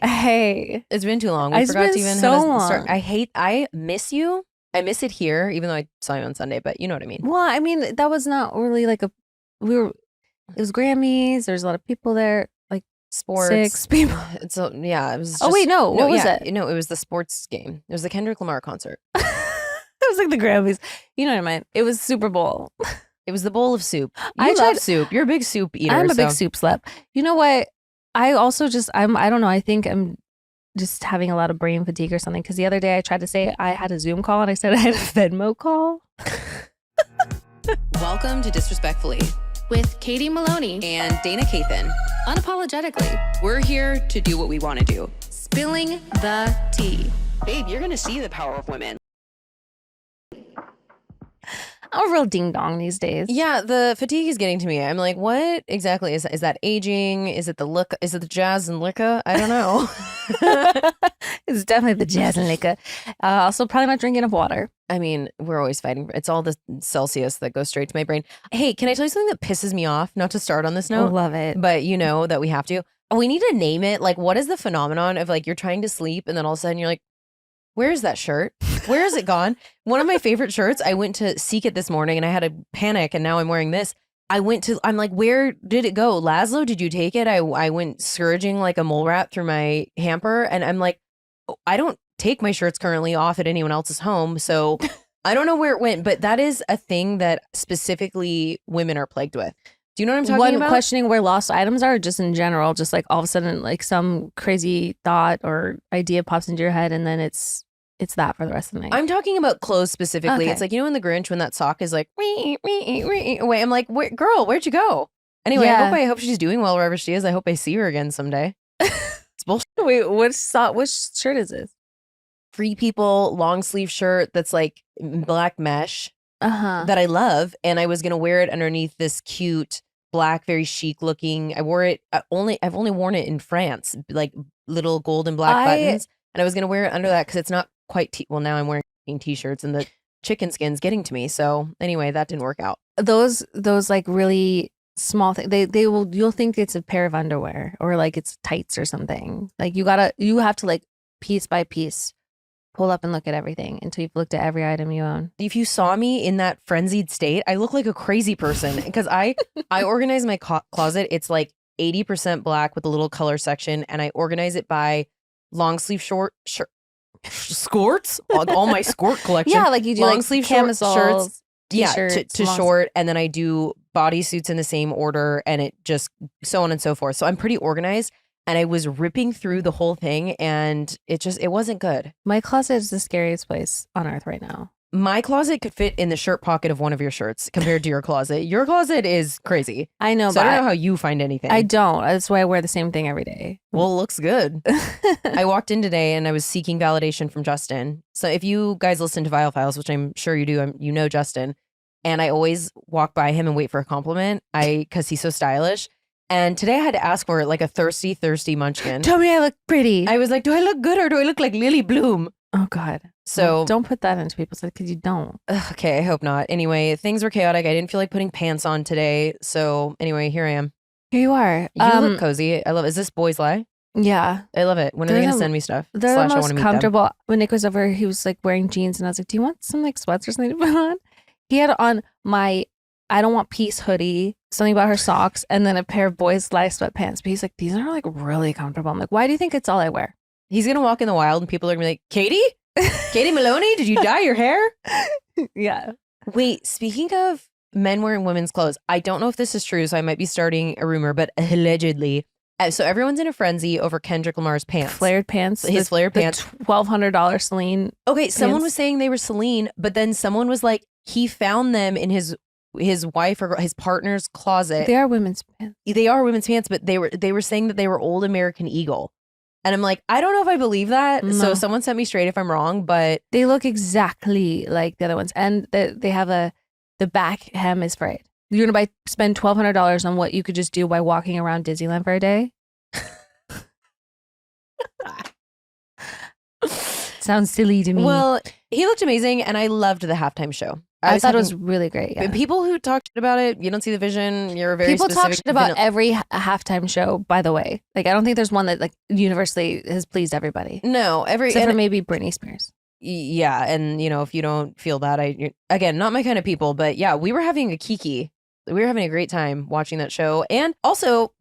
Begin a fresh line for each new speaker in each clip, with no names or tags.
Hey.
It's been too long. We
It's
forgot
been
to even
so
have a
long.
start. I miss you. I miss it here, even though I saw you on Sunday, but you know what I mean.
Well, I mean, that was not really like it was Grammys. There's a lot of people there, like
Sports.
6 people.
It was just,
Oh, wait, no. What was it?
No, it was the sports game. It was the Kendrick Lamar concert.
It was like the Grammys. You know what I mean? It was Super Bowl.
It was the bowl of soup.
I
love soup. You're a big soup eater.
I'm a big soup slut. You know what? I also I don't know. I think I'm just having a lot of brain fatigue or something. Because the other day I tried to say I had a Zoom call and I said I had a Venmo call.
Welcome to Disrespectfully
with Katie Maloney
and Dayna Kathan.
Unapologetically,
We're here to do what we want to do.
spilling the tea.
Babe, you're going to see the power of women.
I'm a real ding dong these days.
Yeah, the fatigue is getting to me. I'm like, what exactly is that? Is that aging? Is it the look? Is it the jazz and liquor? I don't know.
It's definitely the jazz and liquor. Also, probably not drinking enough water.
I mean, we're always fighting. It's all the Celsius that goes straight to my brain. Hey, can I tell you something that pisses me off? Not to start on this note.
Love it.
But you know that we have to. We need to name it. Like, what is the phenomenon of like you're trying to sleep and then all of a sudden you're like, where's that shirt? Where is it gone? One of my favorite shirts, I went to seek it this morning and I had a panic and now I'm wearing this. I'm like, where did it go? Laszlo, did you take it? I went scourging like a mole rat through my hamper and I'm like, I don't take my shirts currently off at anyone else's home. So I don't know where it went, but that is a thing that specifically women are plagued with. Do you know what I'm talking about?
Questioning where lost items are, just in general, just like all of a sudden, like some crazy thought or idea pops into your head, and then it's that for the rest of the night.
I'm talking about clothes specifically.
Okay.
It's like, you know, in The Grinch when that sock is like, away. I'm like, girl, where'd you go? Anyway,
Yeah.
I hope she's doing well wherever she is. I hope I see her again someday. It's bullshit.
Wait, which shirt is this?
Free People long sleeve shirt that's like black mesh that I love, and I was gonna wear it underneath this cute black, very chic looking. I wore it I've only worn it in France, like little gold and black buttons, and I was gonna wear it under that because it's not quite well. Now I'm wearing t-shirts and the chicken skin's getting to me. So anyway, that didn't work out.
Those like really small things. You'll think it's a pair of underwear or like it's tights or something. Like you have to like piece by piece pull up and look at everything until you've looked at every item you own.
If you saw me in that frenzied state, I look like a crazy person because I organize my closet. It's like 80% black with a little color section, and I organize it by long sleeve short skirts, all my skirt collection.
Yeah, like you do
long
like
sleeve
camisoles,
shirts.
T-shirts,
to short, and then I do bodysuits in the same order, and it just so on and so forth. So I'm pretty organized. And I was ripping through the whole thing and it wasn't good.
My closet is the scariest place on earth right now.
My closet could fit in the shirt pocket of one of your shirts compared to your closet. Your closet is crazy.
I know,
so
but
I don't know how you find anything.
I don't. That's why I wear the same thing every day.
Well, it looks good. I walked in today and I was seeking validation from Justin. So if you guys listen to Vile Files, which I'm sure you do, you know Justin. And I always walk by him and wait for a compliment because he's so stylish. And today I had to ask for it like a thirsty munchkin.
Tell me I look pretty.
I was like, do I look good or do I look like Lily Bloom?
Oh, God.
So
well, don't put that into people's head because you don't.
Okay, I hope not. Anyway, things were chaotic. I didn't feel like putting pants on today. So anyway, here I am.
Here you are.
You look cozy. I love it. Is this Boys Lie?
Yeah.
I love it. When are they going to send me stuff?
They're the most comfortable. When Nick was over, he was like wearing jeans and I was like, do you want some like sweats or something to put on? He had on my I don't want peace hoodie, something about her socks, and then a pair of Boys Lie sweatpants. But he's like, these are like really comfortable. I'm like, why do you think it's all I wear?
He's going to walk in the wild and people are going to be like, Katie? Katie Maloney? Did you dye your hair?
Yeah.
Wait, speaking of men wearing women's clothes, I don't know if this is true, so I might be starting a rumor, but allegedly. So everyone's in a frenzy over Kendrick Lamar's pants.
Flared pants.
His flared pants.
$1,200 Celine.
Okay, someone was saying they were Celine, but then someone was like, he found them in his wife or his partner's closet.
They are women's pants.
They are women's pants, but they were saying that they were Old American Eagle. And I'm like, I don't know if I believe that. No. So someone set me straight if I'm wrong, but
they look exactly like the other ones. And they have the back hem is frayed. You're going to spend $1,200 on what you could just do by walking around Disneyland for a day? Sounds silly to me.
Well, he looked amazing and I loved the halftime show.
I thought it was really great. Yeah.
People who talk shit about it, you don't see the vision. You're a very
People talk
specific
shit about every halftime show, by the way. Like, I don't think there's one that like universally has pleased everybody.
No,
Except for maybe Britney Spears.
Yeah, and you know, if you don't feel that, again, not my kind of people, but yeah, we were having a kiki. We were having a great time watching that show. And also,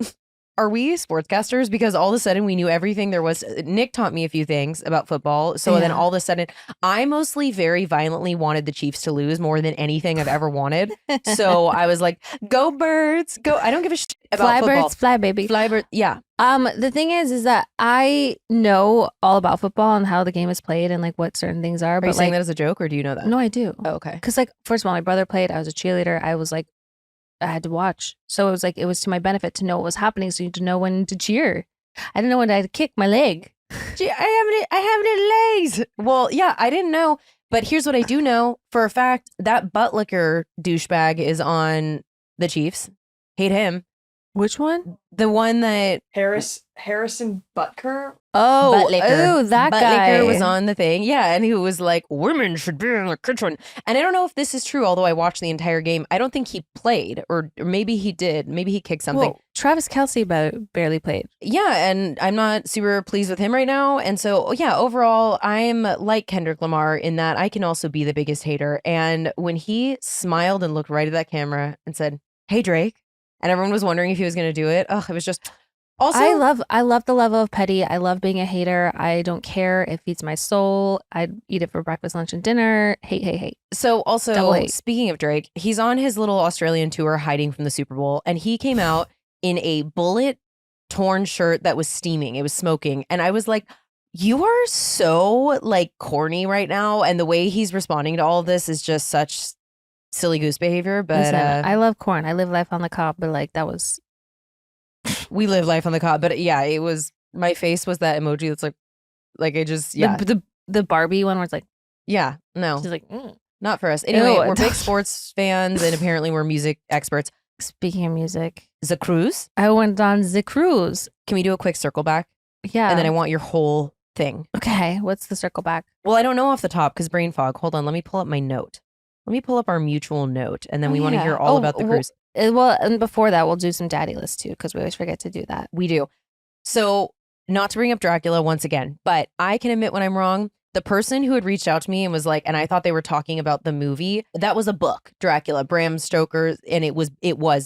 are we sportscasters? Because all of a sudden we knew everything there was. Nick taught me a few things about football. So then all of a sudden, I mostly very violently wanted the Chiefs to lose more than anything I've ever wanted. So I was like, go birds, go. I don't give a shit about
fly
football.
Birds, fly baby.
Fly birds, yeah.
The thing is that I know all about football and how the game is played and like what certain things are.
Are
but
you saying
like,
that as a joke or do you know that?
no, I do.
Oh, okay.
Because like, first of all, my brother played. I was a cheerleader. I was like, I had to watch. So it was to my benefit to know what was happening. So you to know when to cheer. I didn't know when I had to kick my leg.
Gee, I have any legs. Well, yeah, I didn't know. But here's what I do know for a fact. That butt licker douchebag is on the Chiefs. Hate him.
Which one?
The one that
Harrison Butker.
Oh,
Buttlicker.
that guy
Buttlicker was on the thing. Yeah, and he was like, women should be in the kitchen. And I don't know if this is true, although I watched the entire game. I don't think he played, or maybe he did. Maybe he kicked something.
Well, Travis Kelce barely played.
Yeah, and I'm not super pleased with him right now. And so, yeah, overall, I'm like Kendrick Lamar in that I can also be the biggest hater. And when he smiled and looked right at that camera and said, "Hey, Drake," and everyone was wondering if he was going to do it, it was just... Also,
I love the level of petty. I love being a hater. I don't care. It feeds my soul. I'd eat it for breakfast, lunch, and dinner. Hate.
So also,
Double hate.
Speaking of Drake, he's on his little Australian tour hiding from the Super Bowl, and he came out in a bullet torn shirt that was steaming. It was smoking. And I was like, you are so like corny right now. And the way he's responding to all of this is just such silly goose behavior. But
listen, I love corn. I live life on the cob, but like that was...
We live life on the cob, but yeah, it was, my face was that emoji that's like I just, yeah.
The Barbie one where it's like,
yeah, no,
she's like,
not for us. Anyway,
Ew.
we're big sports fans and apparently we're music experts.
Speaking of music,
The Cruise.
I went on the cruise.
Can we do a quick circle back?
Yeah.
And then I want your whole thing.
Okay, what's the circle back?
Well, I don't know off the top because brain fog. Hold on, let me pull up my note. Let me pull up our mutual note and then we want to hear all about the cruise.
Well, and before that, we'll do some daddy lists too, because we always forget to do that.
We do. So, not to bring up Dracula once again, but I can admit when I'm wrong. The person who had reached out to me and was like, and I thought they were talking about the movie, that was a book, Dracula, Bram Stoker, and it was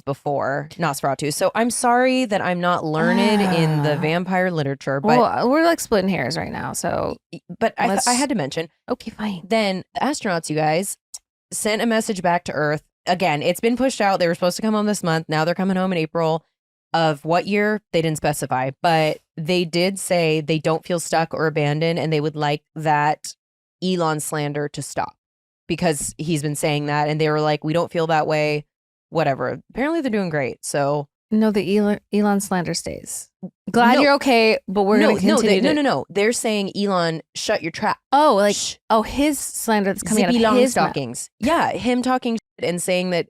before Nosferatu. So I'm sorry that I'm not learned in the vampire literature, but
well, we're like splitting hairs right now. So,
but I had to mention.
Okay, fine.
Then the astronauts, you guys, sent a message back to Earth. Again, it's been pushed out. They were supposed to come home this month. Now they're coming home in April. Of what year, they didn't specify, but they did say they don't feel stuck or abandoned and they would like that Elon slander to stop because he's been saying that and they were like, we don't feel that way, whatever. Apparently they're doing great. So
no, the Elon slander stays. Glad you're okay, but we're going to continue.
No. They're saying, Elon, shut your trap.
Oh, like, his slander that's coming
Zippy
out of
long
his
stockings. Yeah, him talking shit and saying that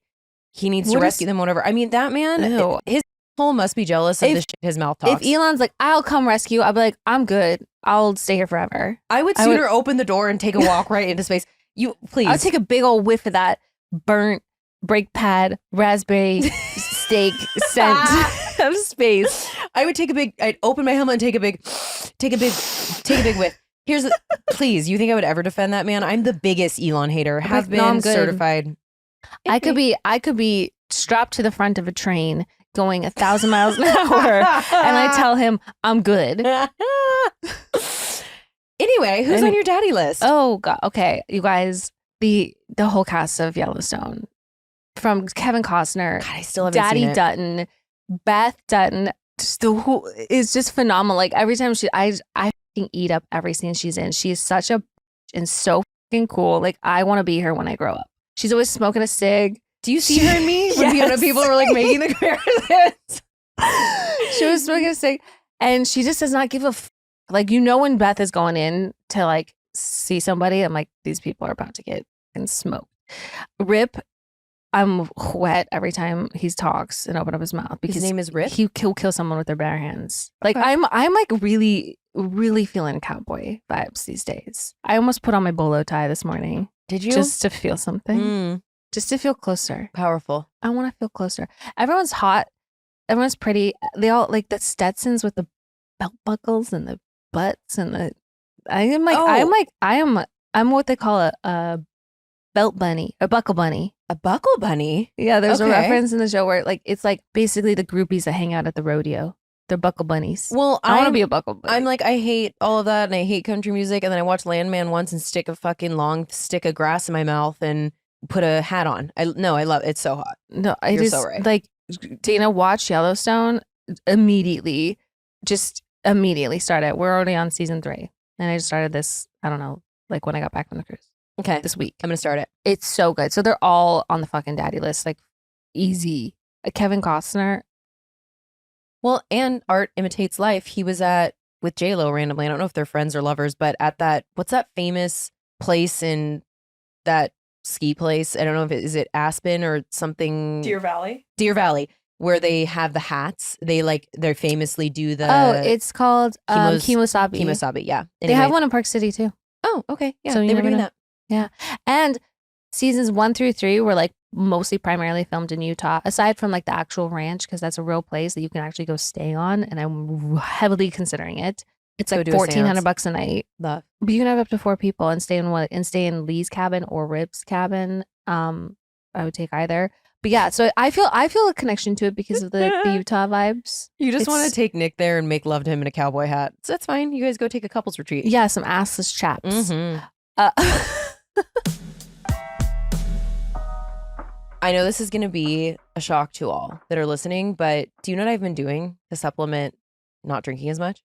he needs to
What
rescue them, whatever. I mean, that man, his hole must be jealous of the shit his mouth talks.
If Elon's like, I'll come rescue, I'll be like, I'm good. I'll stay here forever.
I would sooner open the door and take a walk right into space. You, please.
I'll take a big old whiff of that burnt brake pad raspberry steak scent of space.
I'd open my helmet and take a big whiff. Please, you think I would ever defend that man? I'm the biggest Elon hater. Have been certified.
I could be strapped to the front of a train going 1,000 miles an hour and I tell him I'm good.
Anyway, who's on your daddy list?
Oh god, okay, you guys, the whole cast of Yellowstone, from Kevin Costner,
God, I still haven't
Daddy
seen it.
Dutton, Beth Dutton, who is just phenomenal. Like every time I fucking eat up every scene she's in. She is such a and so fucking cool. Like I want to be her when I grow up. She's always smoking a cig.
Do you see her and me? When
Yes.
people were like making the comparisons.
She was smoking a cig, and she just does not give a like. You know when Beth is going in to like see somebody, I'm like, these people are about to get smoked. Rip, I'm wet every time he talks and open up his mouth because
His name is Rip?
He'll kill someone with their bare hands. Like
Okay.
I'm like really feeling cowboy vibes these days. I almost put on my bolo tie this morning.
Did you?
just to feel something,
Mm,
just to feel closer.
powerful.
I want to feel closer. Everyone's hot. Everyone's pretty. They all like the Stetsons with the belt buckles and the butts and the. I'm what they call a belt bunny, a buckle bunny.
A buckle bunny?
Yeah, there's a
Okay.
reference in the show where like it's like basically the groupies that hang out at the rodeo. They're buckle bunnies.
Well,
I want to be a buckle bunny.
I'm like, I hate all of that and I hate country music. And then I watched Landman once and stick a fucking long stick of grass in my mouth and put a hat on. I love it. It's so hot.
No, I
You're
just
so right.
like Dayna watched Yellowstone immediately, just immediately started. We're already on season 3. And I just started this, I don't know, like when I got back from the cruise
Okay.
this week.
I'm going to start it.
It's so good. So they're all on the fucking daddy list, like easy. Kevin Costner.
Well, and art imitates life. He was with J-Lo randomly. I don't know if they're friends or lovers, but at what's that famous place in that ski place? I don't know is it Aspen or something.
Deer Valley.
Deer Valley, where they have the hats. They famously do the.
It's called Kimosabi.
Kimosabi, yeah.
They have one in Park City too.
Oh, okay. Yeah,
So you
they were
never
doing
know.
that.
Yeah. And seasons 1 through 3 were like mostly primarily filmed in Utah, aside from like the actual ranch, because that's a real place that you can actually go stay on. And I'm heavily considering it. It's
Go
like
do a seance.
$1,400 a night.
Love.
But you can have up to 4 people and stay in Lee's cabin or Rib's cabin. I would take either. But yeah, so I feel a connection to it because of the Utah vibes.
You just want
It's-
to take Nick there and make love to him in a cowboy hat. So that's fine. You guys go take a couples retreat.
Yeah, some assless chaps.
Mhm.
Uh,
I know this is going to be a shock to all that are listening, but do you know what I've been doing to supplement not drinking as much?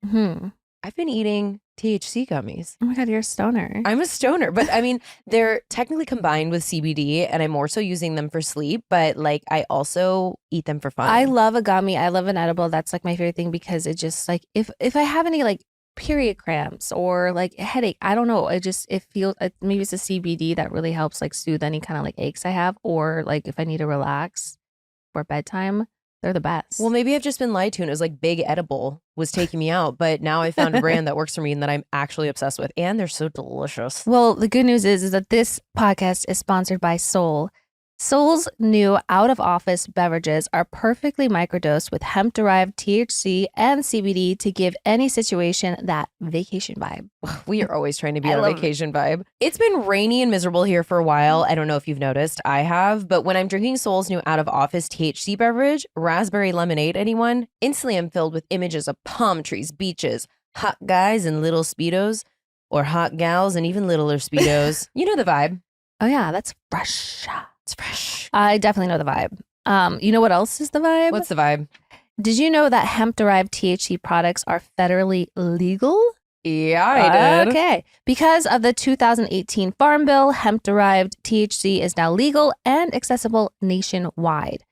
I've been eating THC gummies.
Oh my God, you're a stoner.
I'm a stoner, but I mean, they're technically combined with CBD and I'm more so using them for sleep, but like I also eat them for fun.
I love a gummy. I love an edible. That's like my favorite thing because it just like if I have any like period cramps or like a headache, I don't know. It feels maybe it's the CBD that really helps like soothe any kind of like aches I have, or like if I need to relax for bedtime, they're the best.
Well, maybe I've just been lied to and it was like Big Edible was taking me out, but now I found a brand that works for me and that I'm actually obsessed with, and they're so delicious.
Well, the good news is that this podcast is sponsored by Sol. Sol's new out-of-office beverages are perfectly microdosed with hemp-derived THC and CBD to give any situation that vacation vibe.
We are always trying to be
I
on a
love it.
vacation vibe. It's been rainy and miserable here for a while. I don't know if you've noticed. I have. But when I'm drinking Sol's new out-of-office THC beverage, raspberry lemonade, anyone? Instantly I'm filled with images of palm trees, beaches, hot guys in little Speedos, or hot gals and even littler Speedos. You know the vibe.
Oh yeah, that's fresh.
It's fresh.
I definitely know the vibe. You know what else is the vibe?
What's the vibe?
Did you know that hemp-derived THC products are federally legal?
Yeah, I did.
Okay. Because of the 2018 Farm Bill, hemp-derived THC is now legal and accessible nationwide.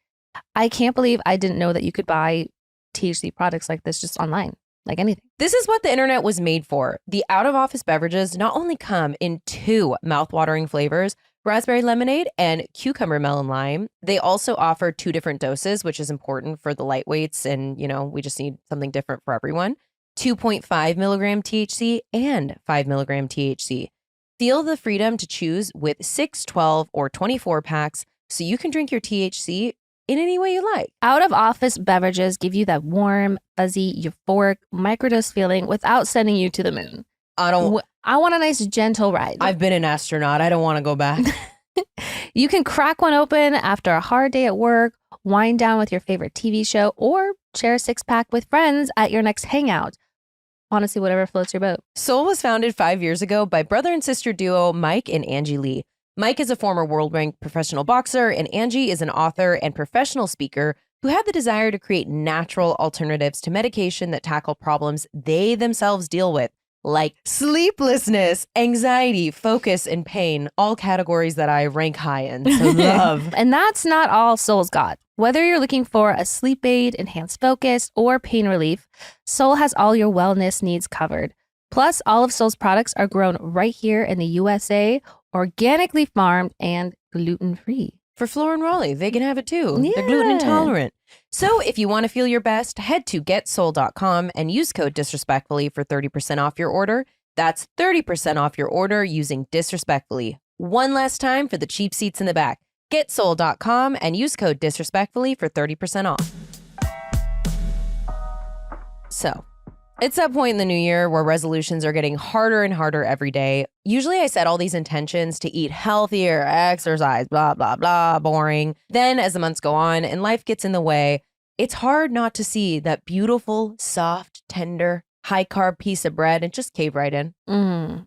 I can't believe I didn't know that you could buy THC products like this just online, like anything.
This is what the internet was made for. The out-of-office beverages not only come in 2 mouth-watering flavors, raspberry lemonade and cucumber melon lime. They also offer 2 different doses, which is important for the lightweights. And, you know, we just need something different for everyone. 2.5 milligram THC and 5 milligram THC. Feel the freedom to choose with 6, 12, or 24 packs so you can drink your THC in any way you like.
Out-of-office beverages give you that warm, fuzzy, euphoric microdose feeling without sending you to the moon.
I
want a nice, gentle ride.
I've been an astronaut. I don't want to go back.
You can crack one open after a hard day at work, wind down with your favorite TV show, or share a 6-pack with friends at your next hangout. Honestly, whatever floats your boat.
Soul was founded 5 years ago by brother and sister duo Mike and Angie Lee. Mike is a former world-ranked professional boxer, and Angie is an author and professional speaker who had the desire to create natural alternatives to medication that tackle problems they themselves deal with, like sleeplessness, anxiety, focus, and pain, all categories that I rank high in. So love.
And that's not all Soul's got. Whether you're looking for a sleep aid, enhanced focus, or pain relief, Soul has all your wellness needs covered. Plus, all of Soul's products are grown right here in the USA, organically farmed, and gluten-free.
For Flora and Raleigh, they can have it too.
Yeah.
They're gluten intolerant. So if you want to feel your best, head to getsoul.com and use code disrespectfully for 30% off your order. That's 30% off your order using disrespectfully. one last time for the cheap seats in the back. Getsoul.com and use code disrespectfully for 30% off. So, it's that point in the new year where resolutions are getting harder and harder every day. Usually I set all these intentions to eat healthier, exercise, blah, blah, blah, boring. Then as the months go on and life gets in the way, it's hard not to see that beautiful, soft, tender, high-carb piece of bread and just cave right in.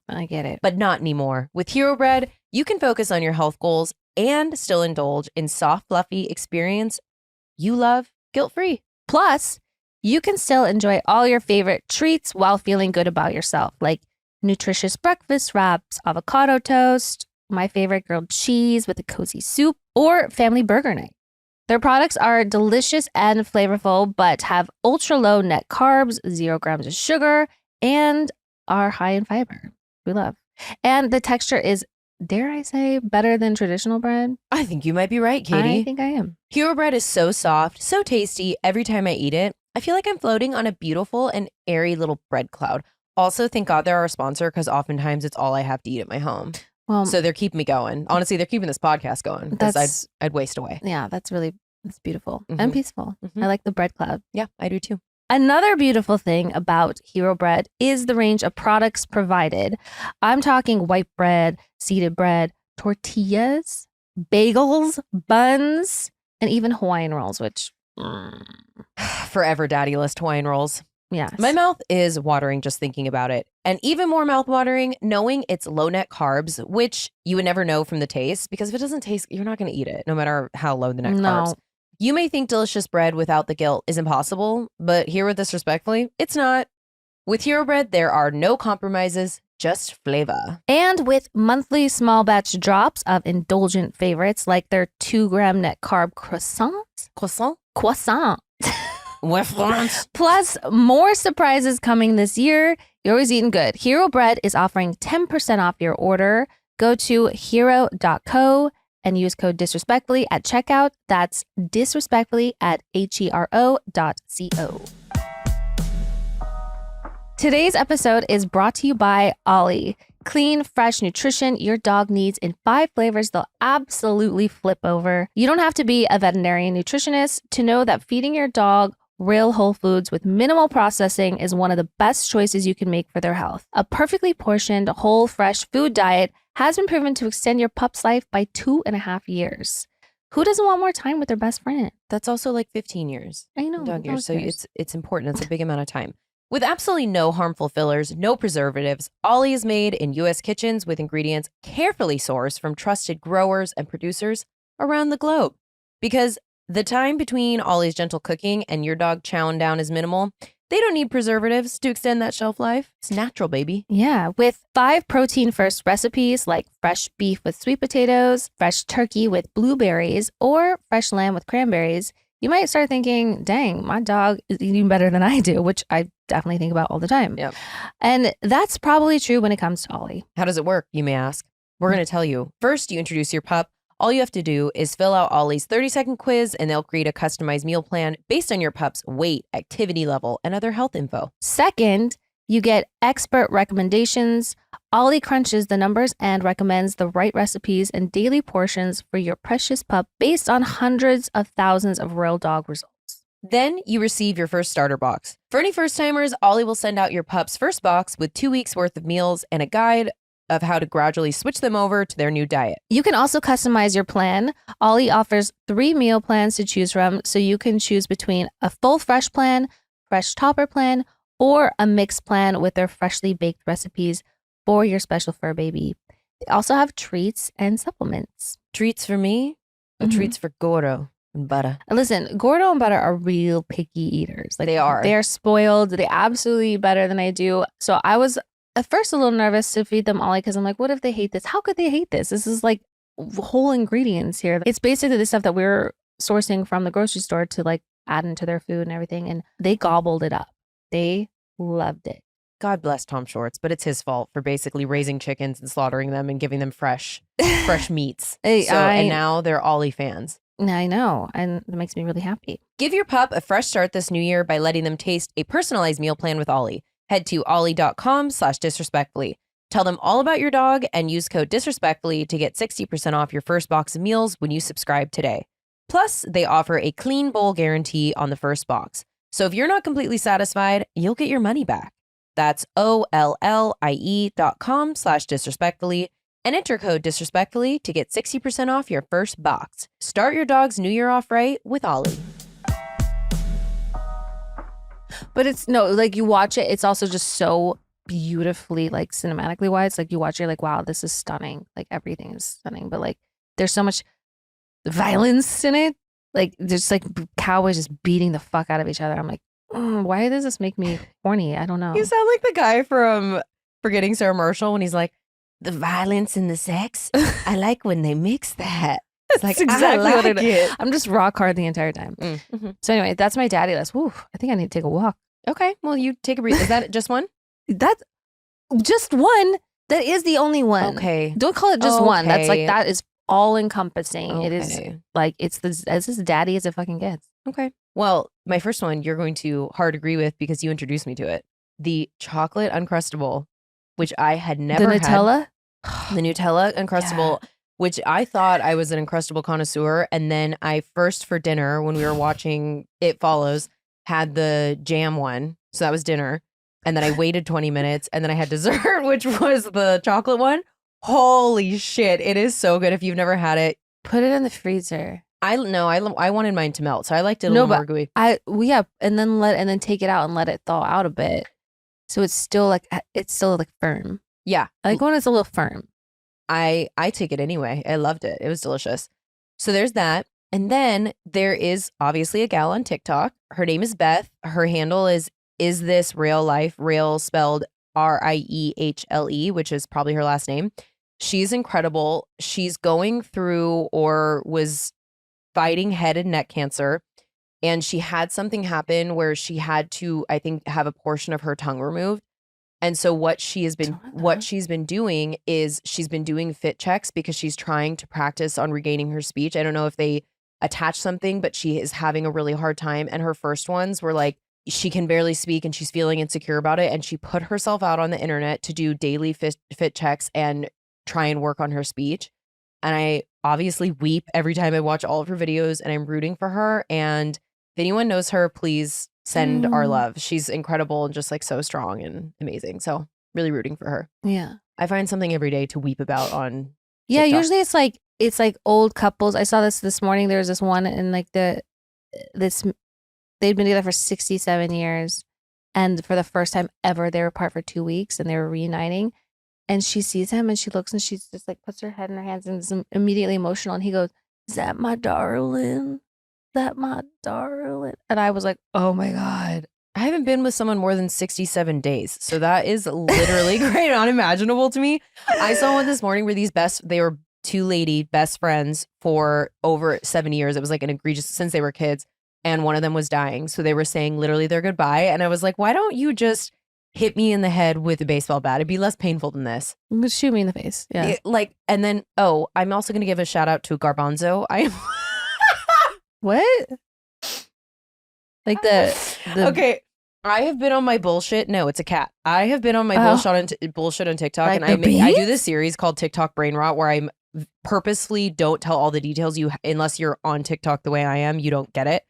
I get it.
But not anymore. With Hero Bread, you can focus on your health goals and still indulge in soft, fluffy experience you love guilt-free.
Plus, you can still enjoy all your favorite treats while feeling good about yourself, like nutritious breakfast wraps, avocado toast, my favorite grilled cheese with a cozy soup, or family burger night. Their products are delicious and flavorful, but have ultra low net carbs, 0 grams of sugar, and are high in fiber. We love. And the texture is, dare I say, better than traditional bread?
I think you might be right, Katie.
I think I am.
Hero Bread is so soft, so tasty. Every time I eat it, I feel like I'm floating on a beautiful and airy little bread cloud. Also, thank God they're our sponsor because oftentimes it's all I have to eat at my home.
Well,
So they're keeping me going. Honestly, they're keeping this podcast going because
That's-
I'd waste away.
yeah, that's beautiful
Mhm.
and peaceful.
Mhm.
I like the bread cloud.
Yeah, I do too.
Another beautiful thing about Hero Bread is the range of products provided. I'm talking white bread, seeded bread, tortillas, bagels, buns, and even Hawaiian rolls, which,
Forever daddy list Hawaiian rolls.
yes.
My mouth is watering just thinking about it. And even more mouth watering knowing it's low net carbs, which you would never know from the taste because if it doesn't taste, you're not going to eat it no matter how low the net
No.
carbs. You may think delicious bread without the guilt is impossible, but here with this respectfully, it's not. With Hero Bread, there are no compromises, just flavor.
And with monthly small batch drops of indulgent favorites like their 2-gram net carb croissants.
Croissant?
Croissant. Plus, more surprises coming this year. You're always eating good. Hero Bread is offering 10% off your order. Go to hero.co and use code disrespectfully at checkout. That's disrespectfully at hero.co. Today's episode is brought to you by Ollie. Clean, fresh nutrition your dog needs in 5 flavors they'll absolutely flip over. You don't have to be a veterinarian nutritionist to know that feeding your dog real whole foods with minimal processing is one of the best choices you can make for their health. A perfectly portioned, whole, fresh food diet has been proven to extend your pup's life by 2.5 years. Who doesn't want more time with their best friend?
That's also like 15 years.
I know.
Dog
no
years. So
one cares.
it's important. It's a big amount of time. With absolutely no harmful fillers, no preservatives, Ollie is made in U.S. kitchens with ingredients carefully sourced from trusted growers and producers around the globe. Because the time between Ollie's gentle cooking and your dog chowing down is minimal, they don't need preservatives to extend that shelf life. It's natural, baby.
Yeah, with 5 protein-first recipes like fresh beef with sweet potatoes, fresh turkey with blueberries, or fresh lamb with cranberries, you might start thinking, dang, my dog is eating better than I do, which I definitely think about all the time.
Yep.
And that's probably true when it comes to Ollie.
How does it work, you may ask? We're going to tell you. First, you introduce your pup. All you have to do is fill out Ollie's 30-second quiz, and they'll create a customized meal plan based on your pup's weight, activity level, and other health info.
Second, you get expert recommendations. Ollie crunches the numbers and recommends the right recipes and daily portions for your precious pup based on hundreds of thousands of real dog results.
Then you receive your first starter box. For any first timers, Ollie will send out your pup's first box with 2 weeks worth of meals and a guide of how to gradually switch them over to their new diet.
You can also customize your plan. Ollie offers 3 meal plans to choose from, so you can choose between a full fresh plan, fresh topper plan, or a mixed plan with their freshly baked recipes for your special fur baby. They also have treats and supplements.
Treats for me, or
Mhm.
treats for Gordo and Butter?
Listen, Gordo and Butter are real picky eaters.
They are.
They're spoiled. They absolutely eat better than I do. So I was at first a little nervous to feed them Ollie because I'm like, what if they hate this? How could they hate this? This is like whole ingredients here. It's basically the stuff that we're sourcing from the grocery store to like add into their food and everything. And they gobbled it up. They loved it.
God bless Tom Shorts, but it's his fault for basically raising chickens and slaughtering them and giving them fresh meats.
Hey,
And now they're Ollie fans.
I know. And it makes me really happy.
Give your pup a fresh start this new year by letting them taste a personalized meal plan with Ollie. Head to ollie.com/disrespectfully. Tell them all about your dog and use code disrespectfully to get 60% off your first box of meals when you subscribe today. Plus, they offer a clean bowl guarantee on the first box. So if you're not completely satisfied, you'll get your money back. That's OLLIE.com/disrespectfully and enter code disrespectfully to get 60% off your first box. Start your dog's new year off right with Ollie.
But it's no, like you watch it, it's also just so beautifully, like cinematically wise. Like you watch it, you're like, wow, this is stunning. Like everything is stunning. But like there's so much violence in it. Like there's like cowboys just beating the fuck out of each other. I'm like, why does this make me horny? I don't know.
You sound like the guy from Forgetting Sarah Marshall when he's like, the violence and the sex. I like when they mix that. It's like,
That's exactly
I
what
like it.
I'm just rock hard the entire time.
Mm-hmm.
So anyway, that's my daddy list. Woo, I think I need to take a walk.
Okay, well, you take a breathe. Is that just one?
That's just one. That is the only one.
Okay.
Don't call it just one. That's
Okay.
like, that is all encompassing. It is
Okay.
like, it's as daddy as it fucking gets.
Okay. Well, my first one you're going to hard agree with because you introduced me to it. The chocolate Uncrustable, which I had never
The
had.
Nutella?
The Nutella Uncrustable, which I thought I was an Uncrustable connoisseur. And then I first for dinner when we were watching It Follows had the jam one. So that was dinner. And then I waited 20 minutes and then I had dessert, which was the chocolate one. Holy shit. It is so good. If you've never had it,
Put it in the freezer.
I wanted mine to melt. So I liked it a
No,
little
but
more gooey.
and then take it out and let it thaw out a bit. So it's still like firm.
Yeah.
I like when it's a little firm.
I take it anyway. I loved it. It was delicious. So there's that. And then there is obviously a gal on TikTok. Her name is Beth. Her handle is this real life, real spelled RIEHLE, which is probably her last name. She's incredible. She's going through or was fighting head and neck cancer. And she had something happen where she had to, I think, have a portion of her tongue removed. And so what she's been doing is she's been doing fit checks because she's trying to practice on regaining her speech. I don't know if they attach something, but she is having a really hard time. And her first ones were like, she can barely speak and she's feeling insecure about it. And she put herself out on the internet to do daily fit checks and try and work on her speech. And I obviously weep every time I watch all of her videos and I'm rooting for her. And if anyone knows her, please send our love. She's incredible and just like so strong and amazing. So really rooting for her.
Yeah.
I find something every day to weep about on
Yeah,
TikTok.
usually it's like old couples. I saw this morning. There was this one and like they'd been together for 67 years. And for the first time ever, they were apart for 2 weeks and they were reuniting. And she sees him and she looks and she's just like puts her head in her hands and is immediately emotional. And he goes, "Is that my darling? Is that my darling?" And I was like, oh my God.
I haven't been with someone more than 67 days. So that is literally great and unimaginable to me. I saw one this morning where they were two lady best friends for over 7 years. It was like an egregious since they were kids. And one of them was dying. So they were saying literally their goodbye. And I was like, why don't you just hit me in the head with a baseball bat? It'd be less painful than this.
Shoot me in the face. Yeah.
And then, I'm also going to give a shout out to Garbanzo.
What? Like the
Okay. I have been on my bullshit. No, it's a cat. I have been on my bullshit on TikTok.
Like
And
the
I do
bees?
this series called TikTok Brain Rot where I purposefully don't tell all the details. Unless you're on TikTok the way I am, you don't get it.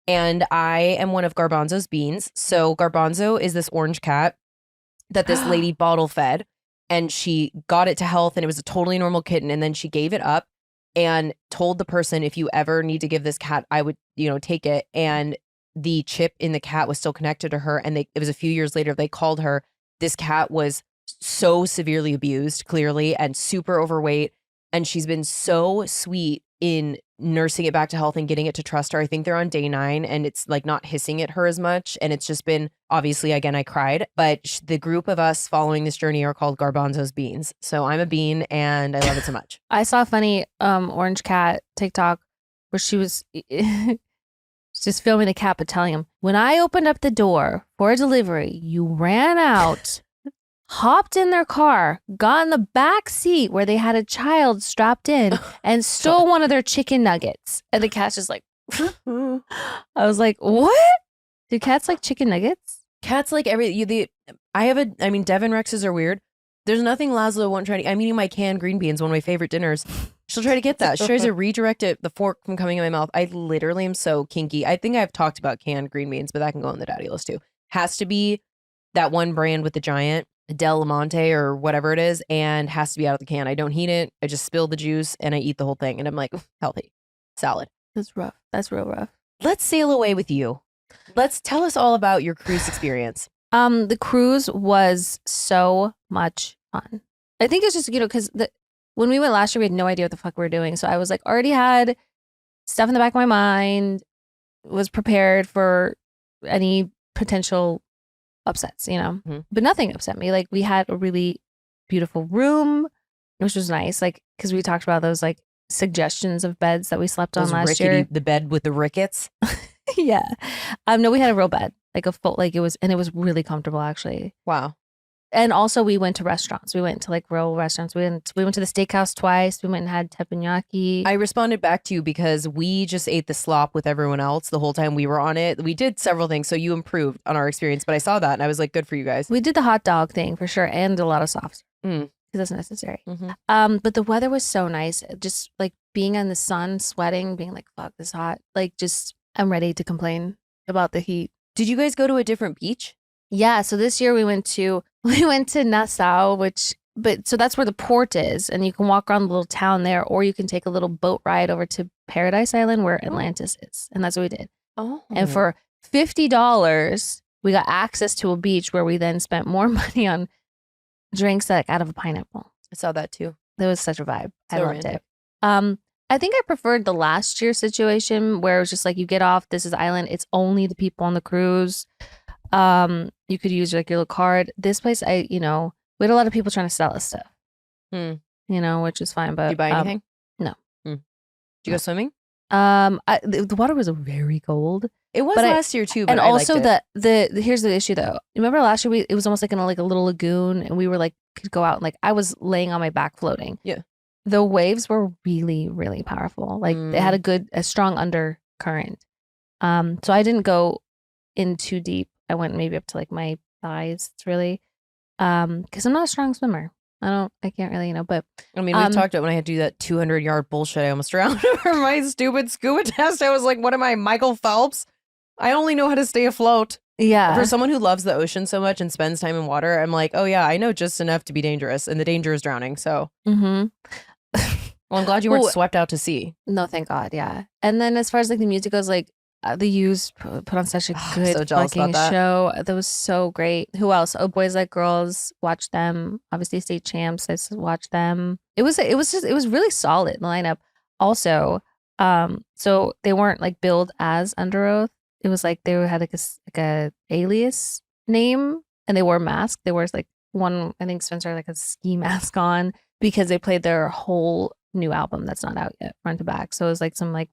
And I am one of Garbanzo's beans. So Garbanzo is this orange cat that this lady bottle fed and she got it to health and it was a totally normal kitten. And then she gave it up and told the person, if you ever need to give this cat, I would, take it. And the chip in the cat was still connected to her. And it was a few years later, they called her. This cat was so severely abused, clearly, and super overweight. And she's been so sweet in nursing it back to health and getting it to trust her. I think they're on day 9 and it's like not hissing at her as much. And it's just been, obviously, again, I cried. But the group of us following this journey are called Garbanzo's Beans. So I'm a bean and I love it so much.
I saw a funny orange cat TikTok where she was just filming the cat but telling him, when I opened up the door for a delivery, you ran out, hopped in their car, got in the back seat where they had a child strapped in and stole one of their chicken nuggets. And the cat's just like, I was like, what? Do cats like chicken nuggets?
Cats like Devon Rexes are weird. There's nothing Laszlo won't try to. I'm eating my canned green beans, one of my favorite dinners. She'll try to get that. She tries to redirect the fork from coming in my mouth. I literally am so kinky. I think I've talked about canned green beans, but that can go on the daddy list too. Has to be that one brand with the giant Del Monte or whatever it is, and has to be out of the can. I don't heat it. I just spill the juice and I eat the whole thing. And I'm like, healthy. Salad.
That's rough. That's real rough.
Let's sail away with you. Let's tell us all about your cruise experience.
The cruise was so much fun. I think it's just, because when we went last year, we had no idea what the fuck we were doing. So I was like, already had stuff in the back of my mind, was prepared for any potential upsets, but nothing upset me. Like, we had a really beautiful room, which was nice. Like, because we talked about those like suggestions of beds that we slept on last year.
The bed with the rickets.
Yeah. No, we had a real bed, like a full, like it was really comfortable actually.
Wow.
And also we went to restaurants. We went to like real restaurants. We went to the steakhouse twice. We went and had teppanyaki.
I responded back to you because we just ate the slop with everyone else the whole time we were on it. We did several things, so you improved on our experience. But I saw that and I was like, good for you guys.
We did the hot dog thing for sure, and a lot of soft because that's necessary. But the weather was so nice. Just like being in the sun, sweating, being like, "Fuck, this is hot." Like, just I'm ready to complain about the heat.
Did you guys go to a different beach?
Yeah, so this year we went to Nassau, so that's where the port is, and you can walk around the little town there, or you can take a little boat ride over to Paradise Island where Atlantis is, and that's what we did.
Oh,
and for $50, we got access to a beach where we then spent more money on drinks like out of a pineapple.
I saw that too.
That was such a vibe.
So
I loved
romantic.
it. I think I preferred the last year situation where it was just like you get off, this is island, it's only the people on the cruise. You could use like your little card. This place, we had a lot of people trying to sell us stuff. Which is fine. But
did you buy anything?
No.
Did you go swimming?
The water was very cold.
It was last year too. But
and
I
also
liked it.
here's the issue though. Remember last year it was almost like in a little lagoon, and we were like could go out and like I was laying on my back floating.
Yeah.
The waves were really, really powerful. Like they had a strong undercurrent. So I didn't go in too deep. I went maybe up to like my thighs. It's really, because I'm not a strong swimmer. I can't really, but.
I mean, we've talked about when I had to do that 200-yard bullshit. I almost drowned for my stupid scuba test. I was like, what am I, Michael Phelps? I only know how to stay afloat.
Yeah.
For someone who loves the ocean so much and spends time in water, I'm like, oh yeah, I know just enough to be dangerous, and the danger is drowning. So. Well, I'm glad you weren't swept out to sea.
No, thank God. Yeah. And then as far as like the music goes, like the U's put on such a good
so jealous
fucking
about that.
show. That was so great. Who else? Oh, Boys Like Girls. Watch them. Obviously, State Champs. I watched them. It was really solid lineup. Also, so they weren't like billed as Under Oath. It was like they had like a alias name, and they wore masks. They wore like one. I think Spencer had like a ski mask on because they played their whole new album that's not out yet, front to back. So it was like some like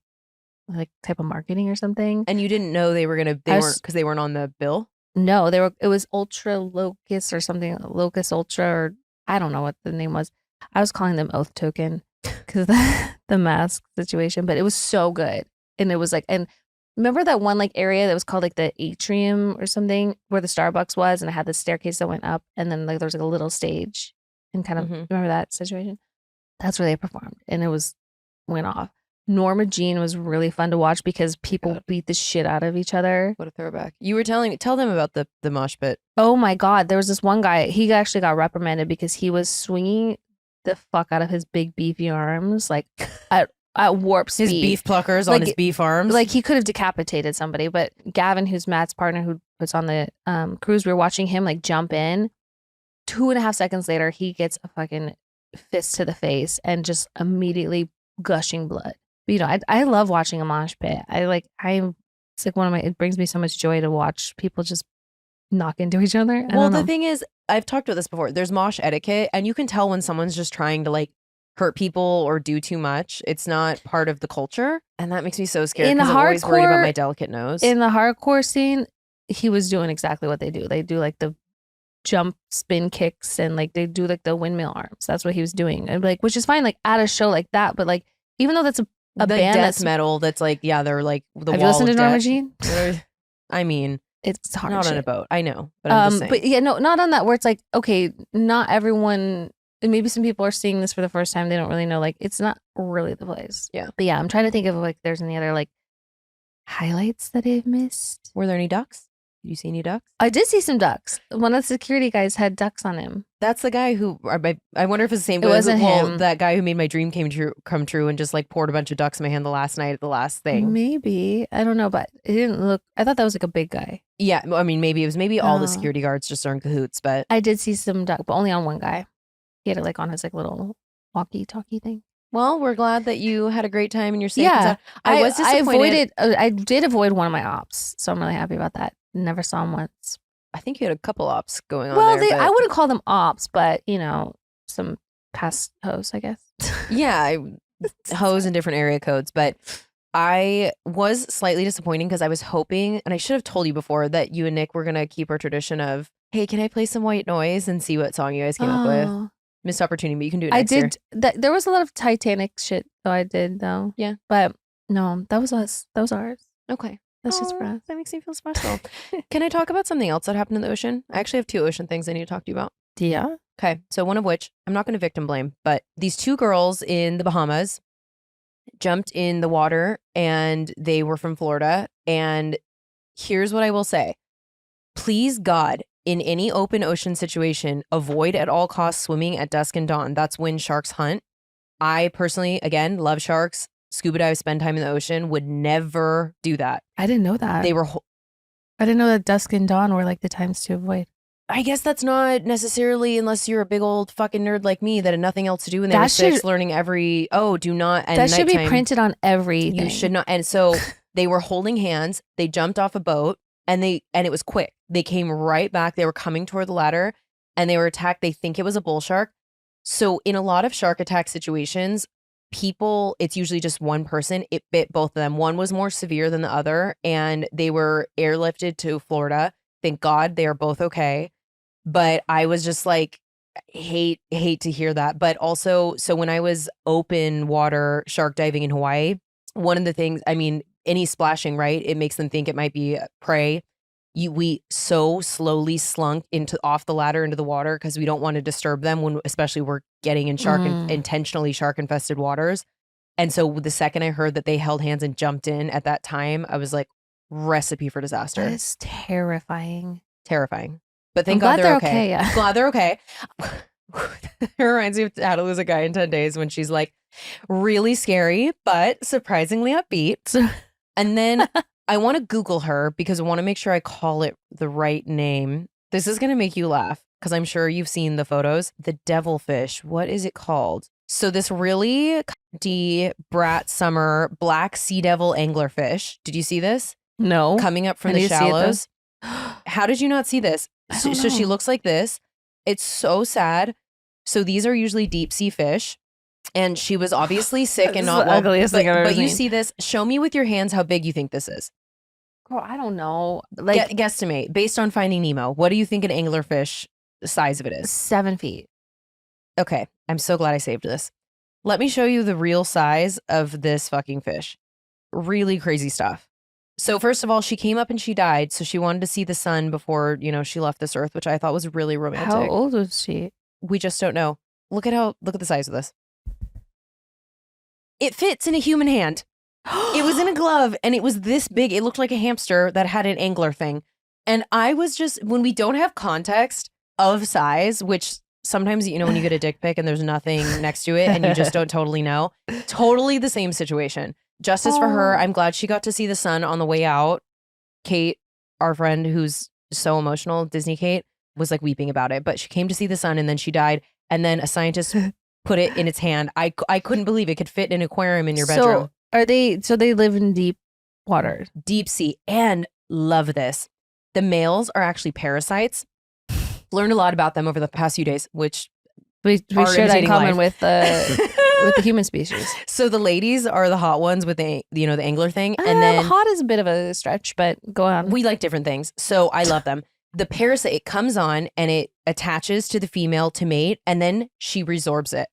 type of marketing or something.
And you didn't know they weren't because they weren't on the bill?
No, it was Ultra Locus or something, Locus Ultra, or I don't know what the name was. I was calling them Oath Token because the mask situation, but it was so good. And it was like, and remember that one like area that was called like the atrium or something where the Starbucks was, and it had the staircase that went up, and then like there was like a little stage, and kind of remember that situation? That's where they performed, and it went off. Norma Jean was really fun to watch because people beat the shit out of each other.
What a throwback. You were tell them about the mosh pit.
Oh my God. There was this one guy, he actually got reprimanded because he was swinging the fuck out of his big beefy arms, like at warp speed.
His beef pluckers on his beef arms.
Like he could have decapitated somebody, but Gavin, who's Matt's partner who was on the cruise, we were watching him like jump in. 2.5 seconds later, he gets a fucking fist to the face and just immediately gushing blood. But, I love watching a mosh pit. It's like it brings me so much joy to watch people just knock into each other.
Well, the thing is, I've talked about this before. There's mosh etiquette, and you can tell when someone's just trying to like hurt people or do too much. It's not part of the culture, and that makes me so scared because I'm always worried about my delicate nose.
In the hardcore scene, he was doing exactly what they do. They do like the jump spin kicks and like they do like the windmill arms. That's what he was doing, and like which is fine like at a show like that. But like even though that's a band
death
that's
metal, that's like they're like the
have
wall
you listened to
of
Norma
death.
Jean?
I mean,
it's hard
Not
shit.
on a boat. I know, but I'm just saying.
But yeah, no, not on that where it's like, okay, not everyone, and maybe some people are seeing this for the first time. They don't really know, like, it's not really the place.
Yeah.
But yeah, I'm trying to think of like, there's any other like highlights that I've missed.
Were there any ducks? Did you see any ducks?
I did see some ducks. One of the security guys had ducks on him.
That's the guy who, I wonder if it's the same
It
guy.
wasn't him.
That guy who made my dream come true and just like poured a bunch of ducks in my hand the last night at the last thing.
Maybe. I don't know, but it didn't look, I thought that was like a big guy.
Yeah, I mean, maybe it was all the
Oh.
security guards just are in cahoots, but
I did see some duck, but only on one guy. He had it like on his like little walkie-talkie thing.
well, we're glad that you had a great time and you're safe.
Yeah.
I was disappointed.
I did avoid one of my ops, so I'm really happy about that. Never saw him once.
I think you had a couple ops going on
Well,
there.
I wouldn't call them ops, but you know, some past hosts, I guess.
Yeah, hoes in different area codes, but I was slightly disappointing because I was hoping, and I should have told you before, that you and Nick were gonna keep our tradition of, hey, can I play some white noise and see what song you guys came up with?
Oh.
Missed opportunity, but you can do it
I
next year.
did. There was a lot of Titanic shit, though. I did though.
Yeah.
But no, that was us. That was ours.
Okay.
That's just for
Aw,
us.
That makes me feel special. Can I talk about something else that happened in the ocean? I actually have 2 ocean things I need to talk to you about.
Yeah.
Okay. So one of which, I'm not going to victim blame, but these 2 girls in the Bahamas jumped in the water and they were from Florida. And here's what I will say. Please, God, in any open ocean situation, avoid at all costs swimming at dusk and dawn. That's when sharks hunt. I personally, again, love sharks. Scuba dive, spend time in the ocean, would never do that.
I didn't know that.
They were
I didn't know that dusk and dawn were like the times to avoid.
I guess that's not necessarily, unless you're a big old fucking nerd like me that had nothing else to do when they
That
were 6,
should-
learning do not. And
That should be
nighttime,
printed on everything.
You should not. And so they were holding hands. They jumped off a boat and it was quick. They came right back. They were coming toward the ladder and they were attacked. They think it was a bull shark. So in a lot of shark attack situations, it's usually just one person. It bit both of them. One was more severe than the other, and they were airlifted to Florida. Thank God they are both okay. But I was just like, hate to hear that. But also, so when I was open water shark diving in Hawaii, one of the things, I mean, any splashing, right? It makes them think it might be prey. We so slowly slunk off the ladder into the water because we don't want to disturb them when, especially we're getting in intentionally shark infested waters. And so the second I heard that they held hands and jumped in at that time, I was like, recipe for disaster.
That is terrifying.
Terrifying. But thank
I'm
God
glad
they're okay.
yeah.
Glad they're okay. It reminds me of How to Lose a Guy in 10 Days when she's like, really scary, but surprisingly upbeat. And then I want to Google her because I want to make sure I call it the right name. This is going to make you laugh because I'm sure you've seen the photos. The devilfish. What is it called? So this really brat summer black sea devil anglerfish. Did you see this?
No.
Coming up from
I
the
need to see it, though.
shallows. How did you not see this? So she looks like this. It's so sad. So these are usually deep sea fish. And she was obviously sick and
This is
not
the
well.
ugliest thing I've ever
But you
seen.
see this. Show me with your hands how big you think this is.
Girl, I don't know. Like
Guesstimate based on Finding Nemo. What do you think an anglerfish the size of it is?
7 feet.
Okay, I'm so glad I saved this. Let me show you the real size of this fucking fish. Really crazy stuff. So first of all, she came up and she died. So she wanted to see the sun before, she left this earth, which I thought was really romantic.
How old was she?
We just don't know. Look at the size of this. It fits in a human hand. It was in a glove and it was this big. It looked like a hamster that had an angler thing. And I was just, when we don't have context of size, which sometimes, when you get a dick pic and there's nothing next to it and you just don't totally know, totally the same situation. Justice for her. I'm glad she got to see the sun on the way out. Kate, our friend who's so emotional, Disney Kate, was like weeping about it. But she came to see the sun and then she died. And then a scientist put it in its hand. I couldn't believe it could fit in an aquarium in your bedroom.
So they live in deep water.
Deep sea. And love this. The males are actually parasites. Learned a lot about them over the past few days, which
We
are
share that in
imitating
common
life.
with the human species.
So the ladies are the hot ones with the the angler thing, and then
hot is a bit of a stretch, but go on.
we like different things. So I love them. The parasite, it comes on and it attaches to the female to mate, and then she resorbs it.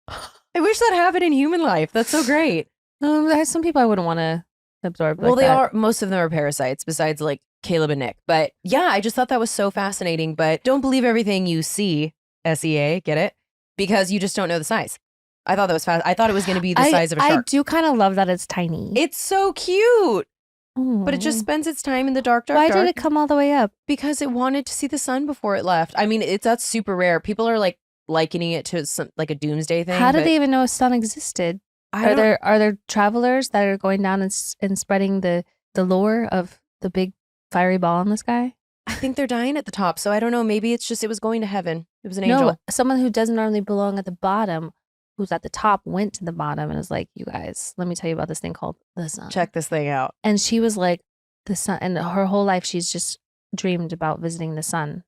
I wish that happened in human life. That's so great.
There's some people I wouldn't want to absorb.
Well,
like that.
most of them are parasites. Besides, like Caleb and Nick. But yeah, I just thought that was so fascinating. But don't believe everything you see, SEA, get it? Because you just don't know the size. I thought that was fast. I thought it was going to be the size of a
I
shark.
do kind of love that it's tiny.
It's so cute. But it just
Aw.
spends its time in the dark.
Why did it come all the way up?
Because it wanted to see the sun before it left. I mean, that's super rare. People are like likening it to some like a doomsday thing.
How did
but
they even know a sun existed?
I
Are
don't-
there travelers that are going down and spreading the lore of the big fiery ball in the sky?
I think they're dying at the top. So I don't know. Maybe it's just it was going to heaven. It was an angel.
No, someone who doesn't normally belong at the bottom, who's at the top, went to the bottom and was like, "You guys, let me tell you about this thing called the sun."
Check this thing out.
And she was like, "The sun," and her whole life she's just dreamed about visiting the sun,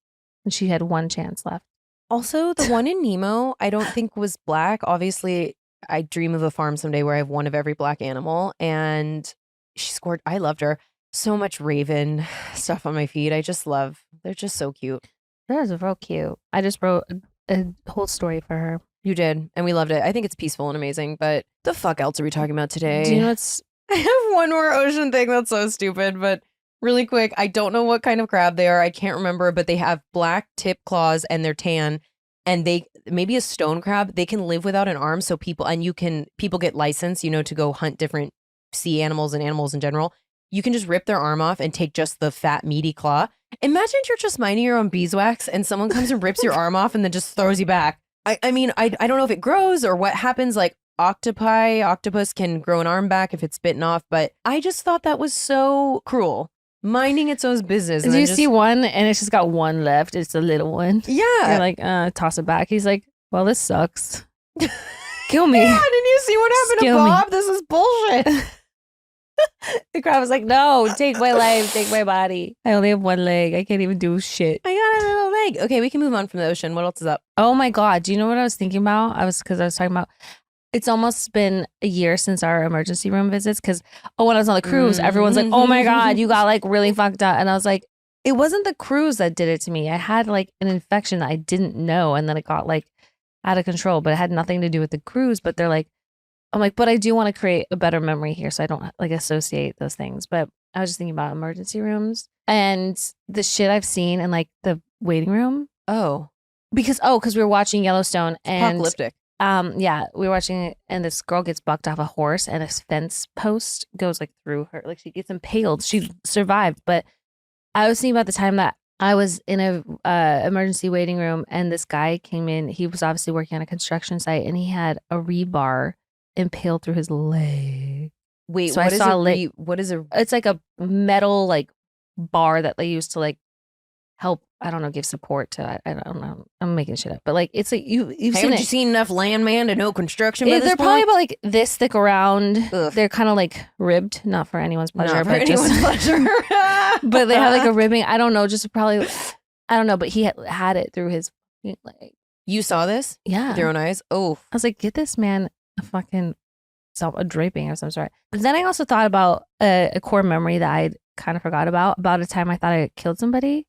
and she had one chance left.
Also, the one in Nemo, I don't think was black. Obviously, I dream of a farm someday where I have one of every black animal. And she scored. I loved her. So much raven stuff on my feed. They're just so cute.
That was real cute. I just wrote a whole story for her.
You did. And we loved it. I think it's peaceful and amazing. But the fuck else are we talking about today?
Do you know what's
I have one more ocean thing that's so stupid, but really quick, I don't know what kind of crab they are. I can't remember, but they have black tip claws and they're tan. And they maybe a stone crab. They can live without an arm, so people get licensed, to go hunt different sea animals and animals in general. You can just rip their arm off and take just the fat, meaty claw. Imagine you're just minding your own beeswax and someone comes and rips your arm off and then just throws you back. I mean, I don't know if it grows or what happens. Like octopus can grow an arm back if it's bitten off, but I just thought that was so cruel. Minding its own business. And
do you
then
see one and it's just got one left? It's a little one.
Yeah.
You're like, toss it back. He's like, well, this sucks. Kill me.
Yeah, didn't you see what happened to
Kill me.
Bob? This is bullshit.
The crab was like, no, take my life, take my body. I only have one leg. I can't even do shit.
I got a little leg. Okay, we can move on from the ocean. What else is up?
Oh my God. Do you know what I was thinking about? Because I was talking about, it's almost been a year since our emergency room visits. Because, when I was on the cruise, everyone's like, oh my God, you got like really fucked up. And I was like, it wasn't the cruise that did it to me. I had like an infection that I didn't know. And then it got like out of control, but it had nothing to do with the cruise. But I'm like, but I do want to create a better memory here. So I don't like associate those things. But I was just thinking about emergency rooms and the shit I've seen in like the waiting room.
Oh,
Because we were watching Yellowstone and
apocalyptic.
we were watching it and this girl gets bucked off a horse and a fence post goes like through her. Like she gets impaled. She survived. But I was thinking about the time that I was in a emergency waiting room and this guy came in. He was obviously working on a construction site and he had a rebar impaled through his leg.
Wait,
so
what
I
is
saw
what is a
It's like a metal like bar that they use to like help, I don't know, give support to, I don't know, I'm making shit up, but like it's like you've seen
haven't
it.
you seen enough landman to know construction? By
They're
this
probably
point?
about like this thick around.
Ugh.
They're kind of like ribbed, not for anyone's pleasure,
Not for
but
anyone's
just,
pleasure.
but they have like a ribbing. I don't know, just probably, I don't know, but he had it through his leg.
You saw this
Yeah,
with your own eyes? Oh,
I was like, get this man a draping or some sort. But then I also thought about a core memory that I kind of forgot about a time I thought I killed somebody.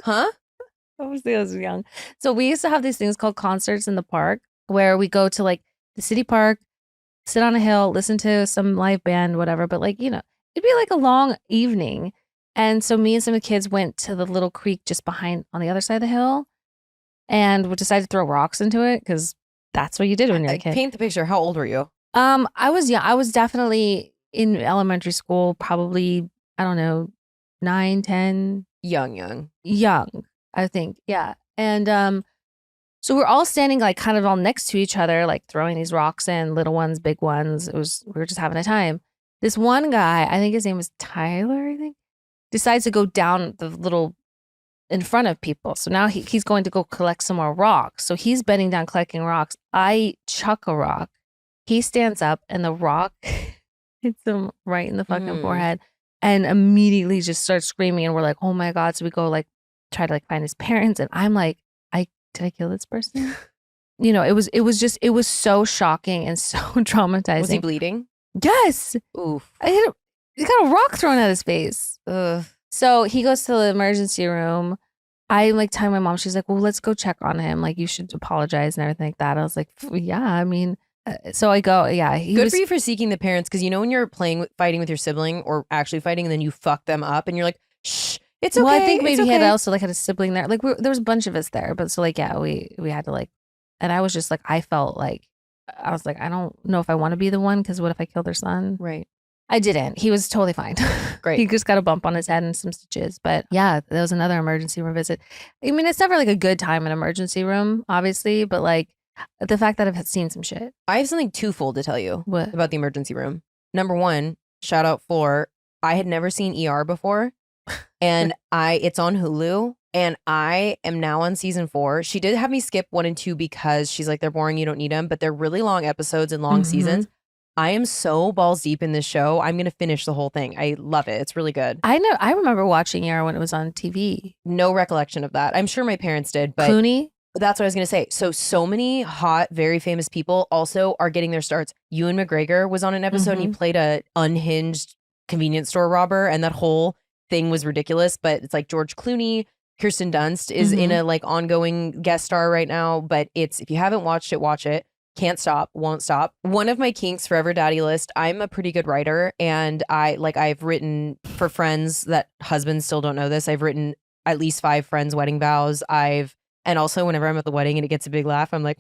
huh?
Obviously, I was young. So we used to have these things called concerts in the park where we go to like the city park, sit on a hill, listen to some live band, whatever. But like, it'd be like a long evening. And so me and some of the kids went to the little creek just behind on the other side of the hill and we decided to throw rocks into it because that's what you did when you're a kid.
Paint the picture. How old were you?
I was young. I was definitely in elementary school, probably, I don't know, 9, 10.
Young.
Young, I think. Yeah. And so we're all standing like kind of all next to each other, like throwing these rocks in, little ones, big ones. We were just having a time. This one guy, I think his name was Tyler, I think, decides to go down the little in front of people. So now he's going to go collect some more rocks. So he's bending down collecting rocks. I chuck a rock. He stands up and the rock hits him right in the fucking forehead and immediately just starts screaming. And we're like, oh my God. So we go like try to like find his parents. And I'm like, did I kill this person? It was so shocking and so traumatizing.
Was he bleeding?
Yes.
Oof.
He got a rock thrown at his face.
Ugh.
So he goes to the emergency room. I like telling my mom, she's like, well, let's go check on him. Like, you should apologize and everything like that. I was like, yeah, I mean, So I go, yeah.
Good for you for seeking the parents, because you know when you're fighting with your sibling or actually fighting, and then you fuck them up, and you're like, shh, it's okay.
Well, I think maybe
it's
he had
okay.
also like had a sibling there. Like there was a bunch of us there, but so like yeah, we had to like, and I was just like I felt like I was like I don't know if I want to be the one because what if I kill their son?
Right.
I didn't. He was totally fine.
Great.
He just got a bump on his head and some stitches. But yeah, there was another emergency room visit. I mean, it's never like a good time in emergency room, obviously, but like the fact that I've seen some shit.
I have something twofold to tell you
What?
about the emergency room. Number one, shout out Floor. I had never seen ER before, and it's on Hulu, and I am now on season 4. She did have me skip 1 and 2 because she's like, they're boring, you don't need them, but they're really long episodes and long seasons. I am so balls deep in this show. I'm going to finish the whole thing. I love it. It's really good.
I know. I remember watching ER when it was on TV.
No recollection of that. I'm sure my parents did, but
Clooney?
that's what I was going to say. So many hot, very famous people also are getting their starts. Ewan McGregor was on an episode and he played a unhinged convenience store robber, and that whole thing was ridiculous. But it's like George Clooney, Kirsten Dunst is in a like ongoing guest star right now. But if you haven't watched it, watch it. Can't stop, won't stop. One of my kinks, Forever Daddy list. I'm a pretty good writer, and I've written for friends that husbands still don't know this. I've written at least 5 friends' wedding vows. And also whenever I'm at the wedding and it gets a big laugh, I'm like,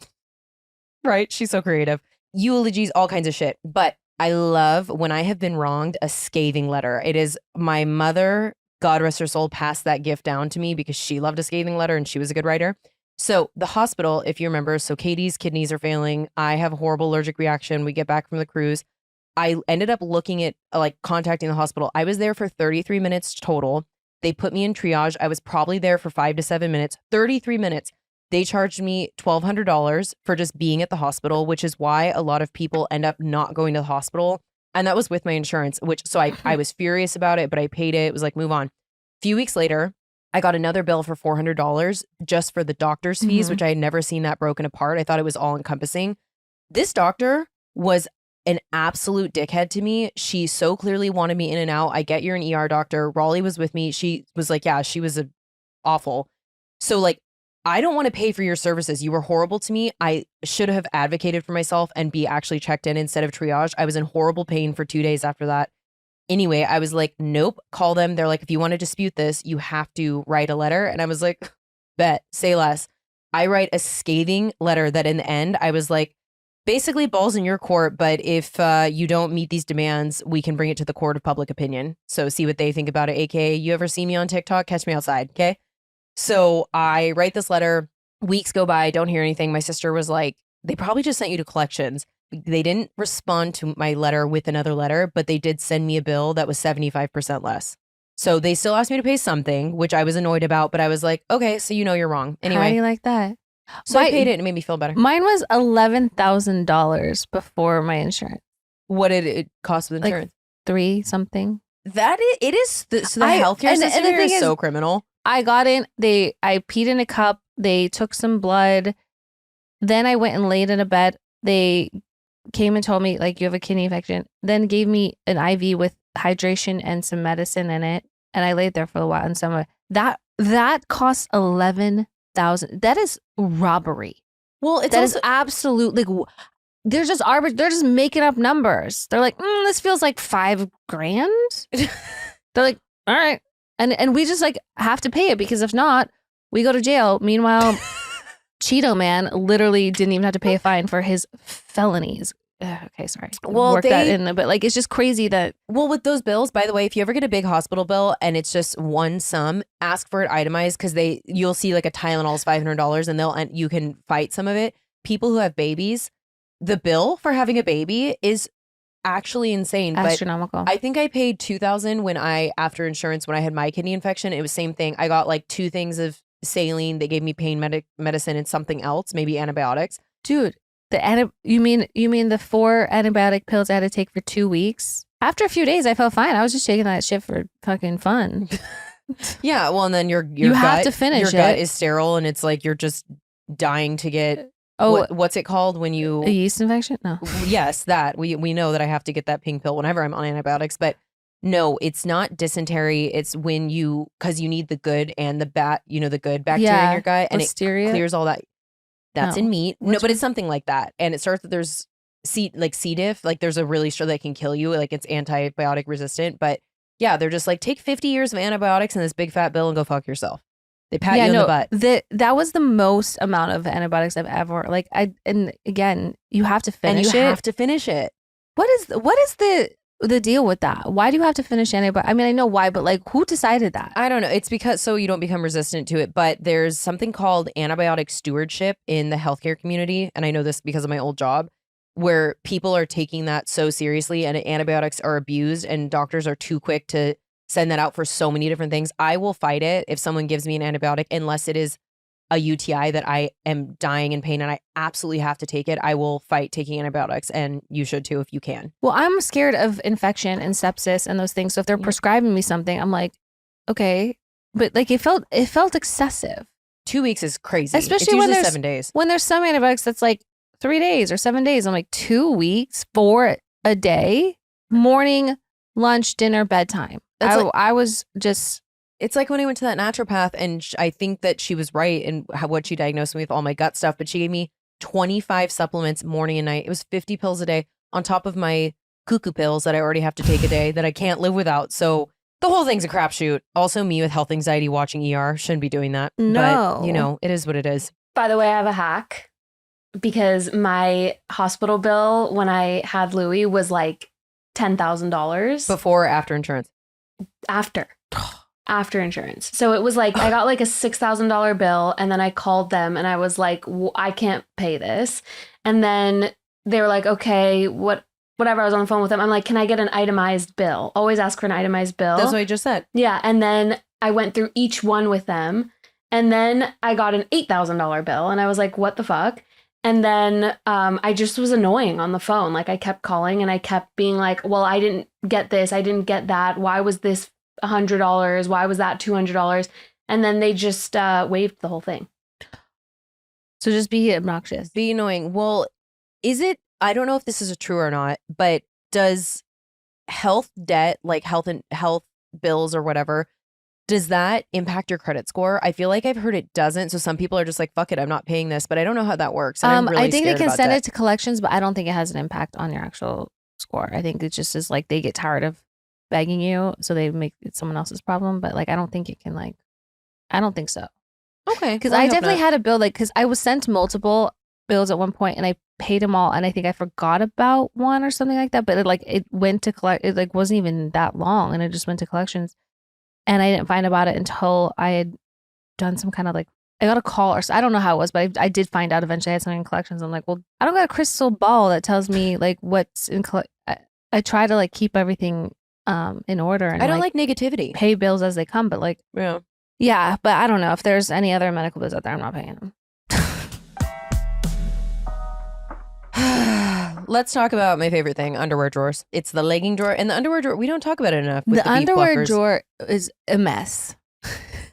right, she's so creative. Eulogies, all kinds of shit. But I love when I have been wronged, a scathing letter. It is my mother, God rest her soul, passed that gift down to me because she loved a scathing letter and she was a good writer. So the hospital, if you remember, so Katie's kidneys are failing. I have a horrible allergic reaction. We get back from the cruise. I ended up looking at contacting the hospital. I was there for 33 minutes total. They put me in triage. I was probably there for 5 to 7 minutes, 33 minutes. They charged me $1,200 for just being at the hospital, which is why a lot of people end up not going to the hospital. And that was with my insurance, so I was furious about it, but I paid it. It was like, move on. A few weeks later, I got another bill for $400 just for the doctor's fees, which I had never seen that broken apart. I thought it was all encompassing. This doctor was an absolute dickhead to me. She so clearly wanted me in and out. I get you're an ER doctor. Raleigh was with me. She was like, yeah, she was awful. So like, I don't want to pay for your services. You were horrible to me. I should have advocated for myself and be actually checked in instead of triage. I was in horrible pain for 2 days after that. Anyway, I was like, nope, call them. They're like, if you want to dispute this, you have to write a letter. And I was like, bet, say less. I write a scathing letter that in the end, I was like, basically balls in your court. But if you don't meet these demands, we can bring it to the court of public opinion. So see what they think about it. AKA, you ever see me on TikTok? Catch me outside. Okay. So I write this letter. Weeks go by. Don't hear anything. My sister was like, they probably just sent you to collections. They didn't respond to my letter with another letter, but they did send me a bill that was 75% less. So they still asked me to pay something, which I was annoyed about, but I was like, okay, so you know you're wrong.
How do
Anyway,
you like that?
so I paid it and it made me feel better.
Mine was $11,000 before my insurance.
What did it cost with
Like,
insurance?
3 something.
It is, so the healthcare
and
system
the
here
thing
is
is,
so criminal.
I got in, I peed in a cup, they took some blood, then I went and laid in a bed. They came and told me, like, you have a kidney infection, then gave me an IV with hydration and some medicine in it. And I laid there for a while. And some that cost $11,000. That is robbery.
Well, it's
That
also,
is absolutely, they're just they're just making up numbers. They're like, this feels like $5,000. They're like, all right. And we just like have to pay it because if not, we go to jail. Meanwhile, Cheeto Man literally didn't even have to pay a fine for his felonies. Okay, sorry.
Well,
Work that in, but like it's just crazy that.
well, with those bills, by the way, if you ever get a big hospital bill and it's just one sum, ask for it itemized because you'll see like a Tylenol is $500 and you can fight some of it. People who have babies, the bill for having a baby is actually insane.
Astronomical.
But I think I paid $2,000 after insurance when I had my kidney infection. It was same thing. I got like 2 things of saline. They gave me pain medicine and something else, maybe antibiotics.
Dude, you mean the 4 antibiotic pills I had to take for 2 weeks? After a few days, I felt fine. I was just taking that shit for fucking fun.
Yeah, well, and then your
You
gut,
have to finish
your gut
it.
is sterile, and it's like you're just dying to get.
Oh,
what's it called when you?
a yeast infection? No.
Yes, that we know that I have to get that pink pill whenever I'm on antibiotics, but no, it's not dysentery. It's when because you need the good and the bad, the good bacteria in your gut, and
Listeria?
it clears all that. That's
No.
in meat. No, but it's something like that, and it starts that there's C. diff. Like there's a really strong that can kill you. Like it's antibiotic resistant. But yeah, they're just like, take 50 years of antibiotics and this big fat bill and go fuck yourself. They pat you in the butt.
That was the most amount of antibiotics I've ever and again, you have to finish
and you have to finish it.
What is the deal with that? Why do you have to finish antibiotics? I mean, I know why, but like who decided that?
I don't know. It's because so you don't become resistant to it, but there's something called antibiotic stewardship in the healthcare community. And I know this because of my old job, where people are taking that so seriously and antibiotics are abused and doctors are too quick to send that out for so many different things. I will fight it if someone gives me an antibiotic, unless it is a UTI that I am dying in pain and I absolutely have to take it. I will fight taking antibiotics, and you should too if you can.
Well, I'm scared of infection and sepsis and those things. So if they're prescribing me something, I'm like, okay, but like it felt excessive.
2 weeks is crazy,
especially
it's
when there's
7 days.
When there's some antibiotics that's like 3 days or 7 days. I'm like 2 weeks for a day, morning, lunch, dinner, bedtime. I was just.
It's like when I went to that naturopath, and I think that she was right in what she diagnosed me with, all my gut stuff, but she gave me 25 supplements morning and night. It was 50 pills a day on top of my cuckoo pills that I already have to take a day that I can't live without. So the whole thing's a crapshoot. Also, me with health anxiety watching ER, shouldn't be doing that.
No.
But, it is what it is.
By the way, I have a hack because my hospital bill when I had Louis was like $10,000.
Before or after insurance?
After insurance. So it was like, I got like a $6,000 bill, and then I called them and I was like, I can't pay this. And then they were like, okay, whatever. I was on the phone with them. I'm like, can I get an itemized bill? Always ask for an itemized bill.
That's what I just said.
Yeah. And then I went through each one with them, and then I got an $8,000 bill, and I was like, what the fuck? And then I just was annoying on the phone. Like I kept calling and I kept being like, well, I didn't get this. I didn't get that. Why was this $100? Why was that $200? And then they just waived the whole thing.
So just be obnoxious.
Be annoying. Well, is it, I don't know if this is true or not, but does health debt, like health bills or whatever, does that impact your credit score? I feel like I've heard it doesn't. So some people are just like, fuck it, I'm not paying this, but I don't know how that works. And I'm really
I think they
scared
can
about
send
that.
it to collections, but I don't think it has an impact on your actual score. I think it just is like they get tired of begging you, so they make it someone else's problem. But like, I don't think it can I don't think so.
Okay.
Because I definitely had a bill, because I was sent multiple bills at one point and I paid them all, and I think I forgot about one or something like that. But it went to collect. It like wasn't even that long, and it just went to collections. And I didn't find about it until I had done some kind of I got a call, or I don't know how it was, but I did find out eventually I had something in collections. I'm like, well, I don't got a crystal ball that tells me what's in I try to keep everything in order, and
I don't like negativity.
Pay bills as they come, but yeah, but I don't know if there's any other medical bills out there. I'm not paying them.
Let's talk about my favorite thing, underwear drawers. It's the legging drawer and the underwear drawer. We don't talk about it enough. With
The
the beef
underwear
blockers.
drawer is a mess.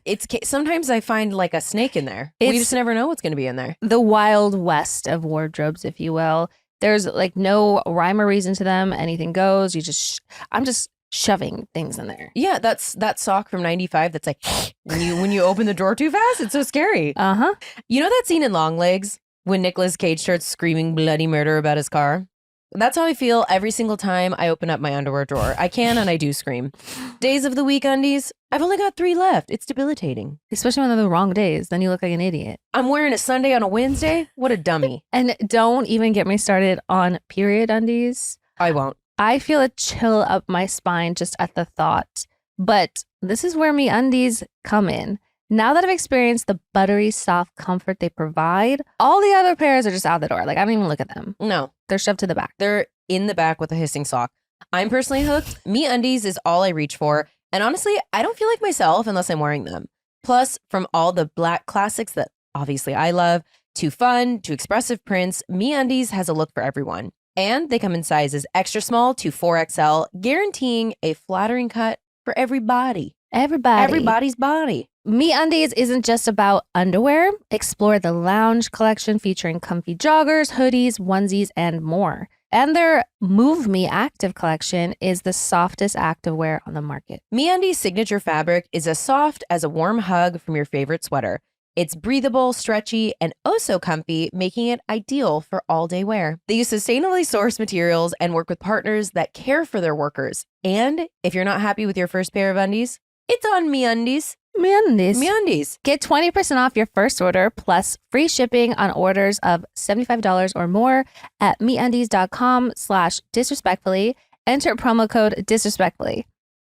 It's sometimes I find like a snake in there. We
It's-
just never know what's going to be in there.
The wild west of wardrobes, if you will. There's no rhyme or reason to them. Anything goes. You just, I'm just shoving things in there.
Yeah, that's that sock from '95. That's like when you open the drawer too fast. It's so scary.
Uh-huh.
You know that scene in Long Legs when Nicolas Cage starts screaming bloody murder about his car? That's how I feel every single time I open up my underwear drawer. I can and I do scream. Days of the week undies. I've only got 3 left. It's debilitating.
Especially when they're the wrong days. Then you look like an idiot.
I'm wearing a Sunday on a Wednesday. What a dummy.
And don't even get me started on period undies.
I won't.
I feel a chill up my spine just at the thought. But this is where MeUndies come in. Now that I've experienced the buttery, soft comfort they provide, all the other pairs are just out the door. I don't even look at them.
No.
They're shoved to the back.
They're in the back with a hissing sock. I'm personally hooked. MeUndies is all I reach for. And honestly, I don't feel like myself unless I'm wearing them. Plus, from all the black classics that obviously I love, to fun, to expressive prints, MeUndies has a look for everyone. And they come in sizes extra small to 4XL, guaranteeing a flattering cut for every body. Everybody's body.
MeUndies isn't just about underwear. Explore the lounge collection featuring comfy joggers, hoodies, onesies, and more. And their Move Me Active collection is the softest activewear on the market.
MeUndies' signature fabric is as soft as a warm hug from your favorite sweater. It's breathable, stretchy, and oh so comfy, making it ideal for all-day wear. They use sustainably sourced materials and work with partners that care for their workers. And if you're not happy with your first pair of undies, it's on MeUndies.
MeUndies.
MeUndies.
Get 20% off your first order plus free shipping on orders of $75 or more at MeUndies.com/disrespectfully. Enter promo code disrespectfully.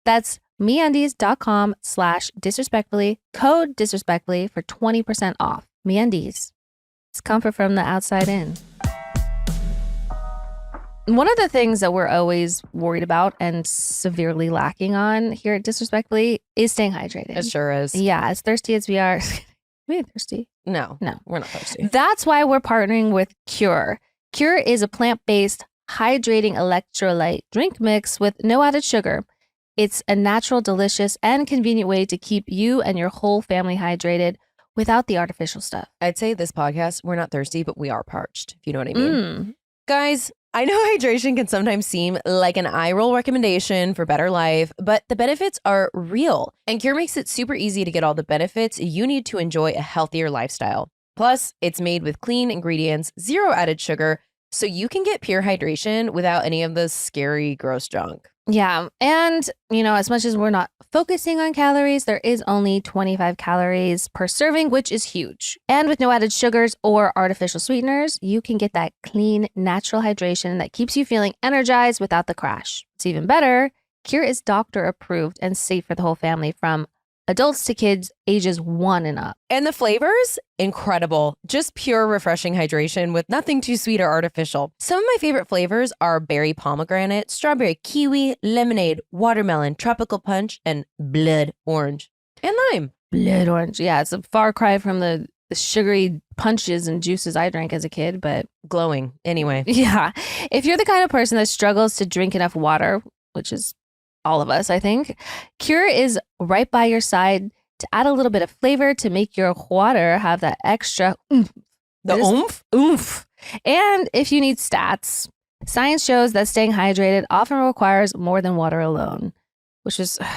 That's MeUndies.com/disrespectfully. Code disrespectfully for 20% off. MeUndies. It's comfort from the outside in. One of the things that we're always worried about and severely lacking on here at Disrespectfully is staying hydrated.
It sure is.
Yeah, as thirsty as we are. We ain't thirsty.
No,
No.
we're not thirsty.
That's why we're partnering with Cure. Cure is a plant-based hydrating electrolyte drink mix with no added sugar. It's a natural, delicious, and convenient way to keep you and your whole family hydrated without the artificial stuff.
I'd say this podcast, we're not thirsty, but we are parched, if you know what I mean.
Mm.
Guys, I know hydration can sometimes seem like an eye roll recommendation for better life, but the benefits are real. And Cure makes it super easy to get all the benefits you need to enjoy a healthier lifestyle. Plus, it's made with clean ingredients, zero added sugar, so you can get pure hydration without any of the scary, gross junk.
Yeah. And, as much as we're not focusing on calories, there is only 25 calories per serving, which is huge. And with no added sugars or artificial sweeteners, you can get that clean, natural hydration that keeps you feeling energized without the crash. It's even better. Cure is doctor approved and safe for the whole family, from adults to kids ages 1 and up.
And the flavors? Incredible. Just pure, refreshing hydration with nothing too sweet or artificial. Some of my favorite flavors are berry pomegranate, strawberry kiwi, lemonade, watermelon, tropical punch, and blood orange. And lime.
Blood orange. Yeah, it's a far cry from the sugary punches and juices I drank as a kid, but
Glowing. Anyway.
yeah. If you're the kind of person that struggles to drink enough water, which is all of us, I think, Cure is right by your side to add a little bit of flavor to make your water have that extra oomph.
The oomph?
Oomph. And if you need stats, science shows that staying hydrated often requires more than water alone, which is a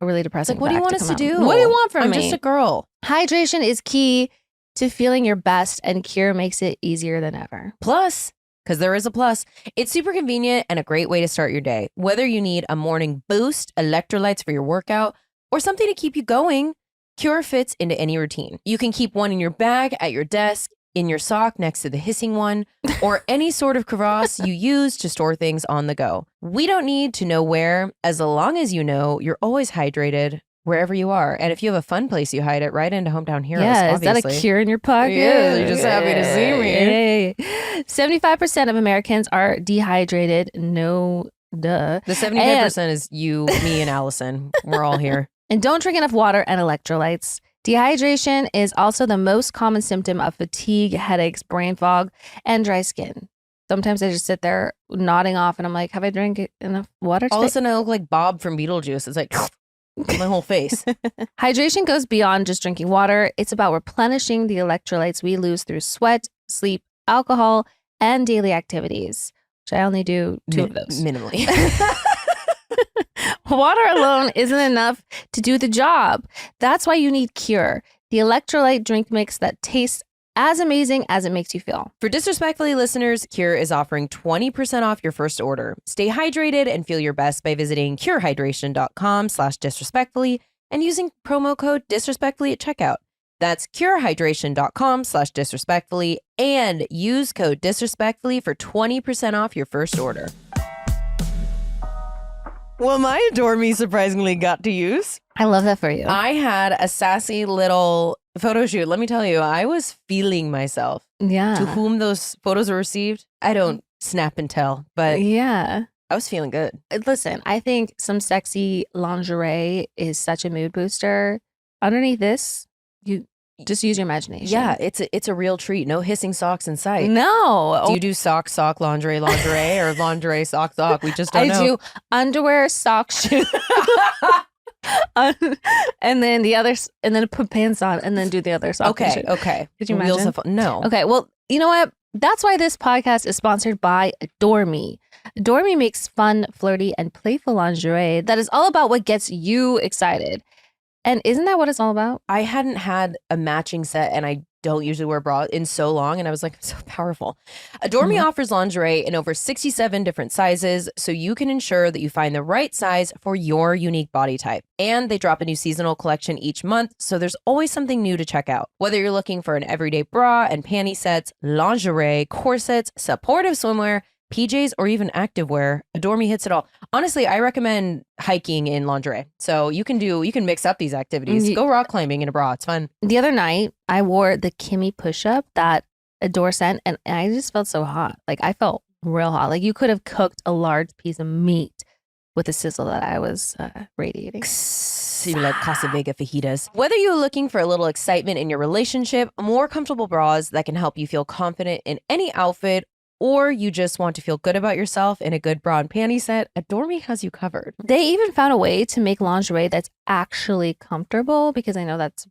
really depressing.
Like, what do you
fact
want us
come
to
out.
do?
What do you want from
I'm
me?
just a girl.
Hydration is key to feeling your best, and Cure makes it easier than ever.
Plus, because there is a plus, it's super convenient and a great way to start your day. Whether you need a morning boost, electrolytes for your workout, or something to keep you going, Cure fits into any routine. You can keep one in your bag, at your desk, in your sock next to the hissing one, or any sort of crevasse you use to store things on the go. We don't need to know where, as long as you know you're always hydrated wherever you are. And if you have a fun place you hide it, right into Hometown Heroes,
Yeah,
obviously.
is that a cure in your pocket?
Yeah, you're just happy to see me.
Hey. 75% of Americans are dehydrated. No, duh.
The 75% is you, me, and Allison. We're all here.
And don't drink enough water and electrolytes. Dehydration is also the most common symptom of fatigue, headaches, brain fog, and dry skin. Sometimes I just sit there nodding off and I'm like, have I drank enough water today?
All of a sudden, I look like Bob from Beetlejuice. It's like my whole face.
Hydration goes beyond just drinking water. It's about replenishing the electrolytes we lose through sweat, sleep, alcohol, and daily activities, which I only do 2 of those.
Minimally.
Water alone isn't enough to do the job. That's why you need Cure, the electrolyte drink mix that tastes as amazing as it makes you feel.
For Disrespectfully listeners, Cure is offering 20% off your first order. Stay hydrated and feel your best by visiting curehydration.com/disrespectfully and using promo code disrespectfully at checkout. That's curehydration.com/disrespectfully and use code disrespectfully for 20% off your first order. Well, my AdoreMe surprisingly got to use.
I love that for you.
I had a sassy little photo shoot. Let me tell you, I was feeling myself.
Yeah.
To whom those photos were received, I don't snap and tell, but
Yeah.
I was feeling good.
Listen, I think some sexy lingerie is such a mood booster. Underneath this, you just use your imagination.
Yeah, it's a real treat. No hissing socks in sight.
No.
Do you do sock, lingerie, or lingerie, sock? We just don't
I
know.
do underwear, sock, shoe. And then the others, and then put pants on, and then do the other sock. and shoe.
Okay.
Could you
Wheels
imagine?
of fun. No.
Okay, well, you know what? That's why this podcast is sponsored by AdoreMe. AdoreMe makes fun, flirty, and playful lingerie that is all about what gets you excited. And isn't that what it's all about?
I hadn't had a matching set, and I don't usually wear bras in so long, and I was like, so powerful. AdoreMe offers lingerie in over 67 different sizes, so you can ensure that you find the right size for your unique body type. And they drop a new seasonal collection each month, so there's always something new to check out. Whether you're looking for an everyday bra and panty sets, lingerie, corsets, supportive swimwear, PJs, or even activewear, AdoreMe hits it all. Honestly, I recommend hiking in lingerie. So you can mix up these activities. Go rock climbing in a bra. It's fun.
The other night, I wore the Kimmy push-up that Adore sent, and I just felt so hot. Like, I felt real hot. Like, you could have cooked a large piece of meat with the sizzle that I was radiating.
So you like Casa Vega fajitas. Whether you're looking for a little excitement in your relationship, more comfortable bras that can help you feel confident in any outfit, or you just want to feel good about yourself in a good bra and panty set, AdoreMe has you covered.
They even found a way to make lingerie that's actually comfortable, because I know that's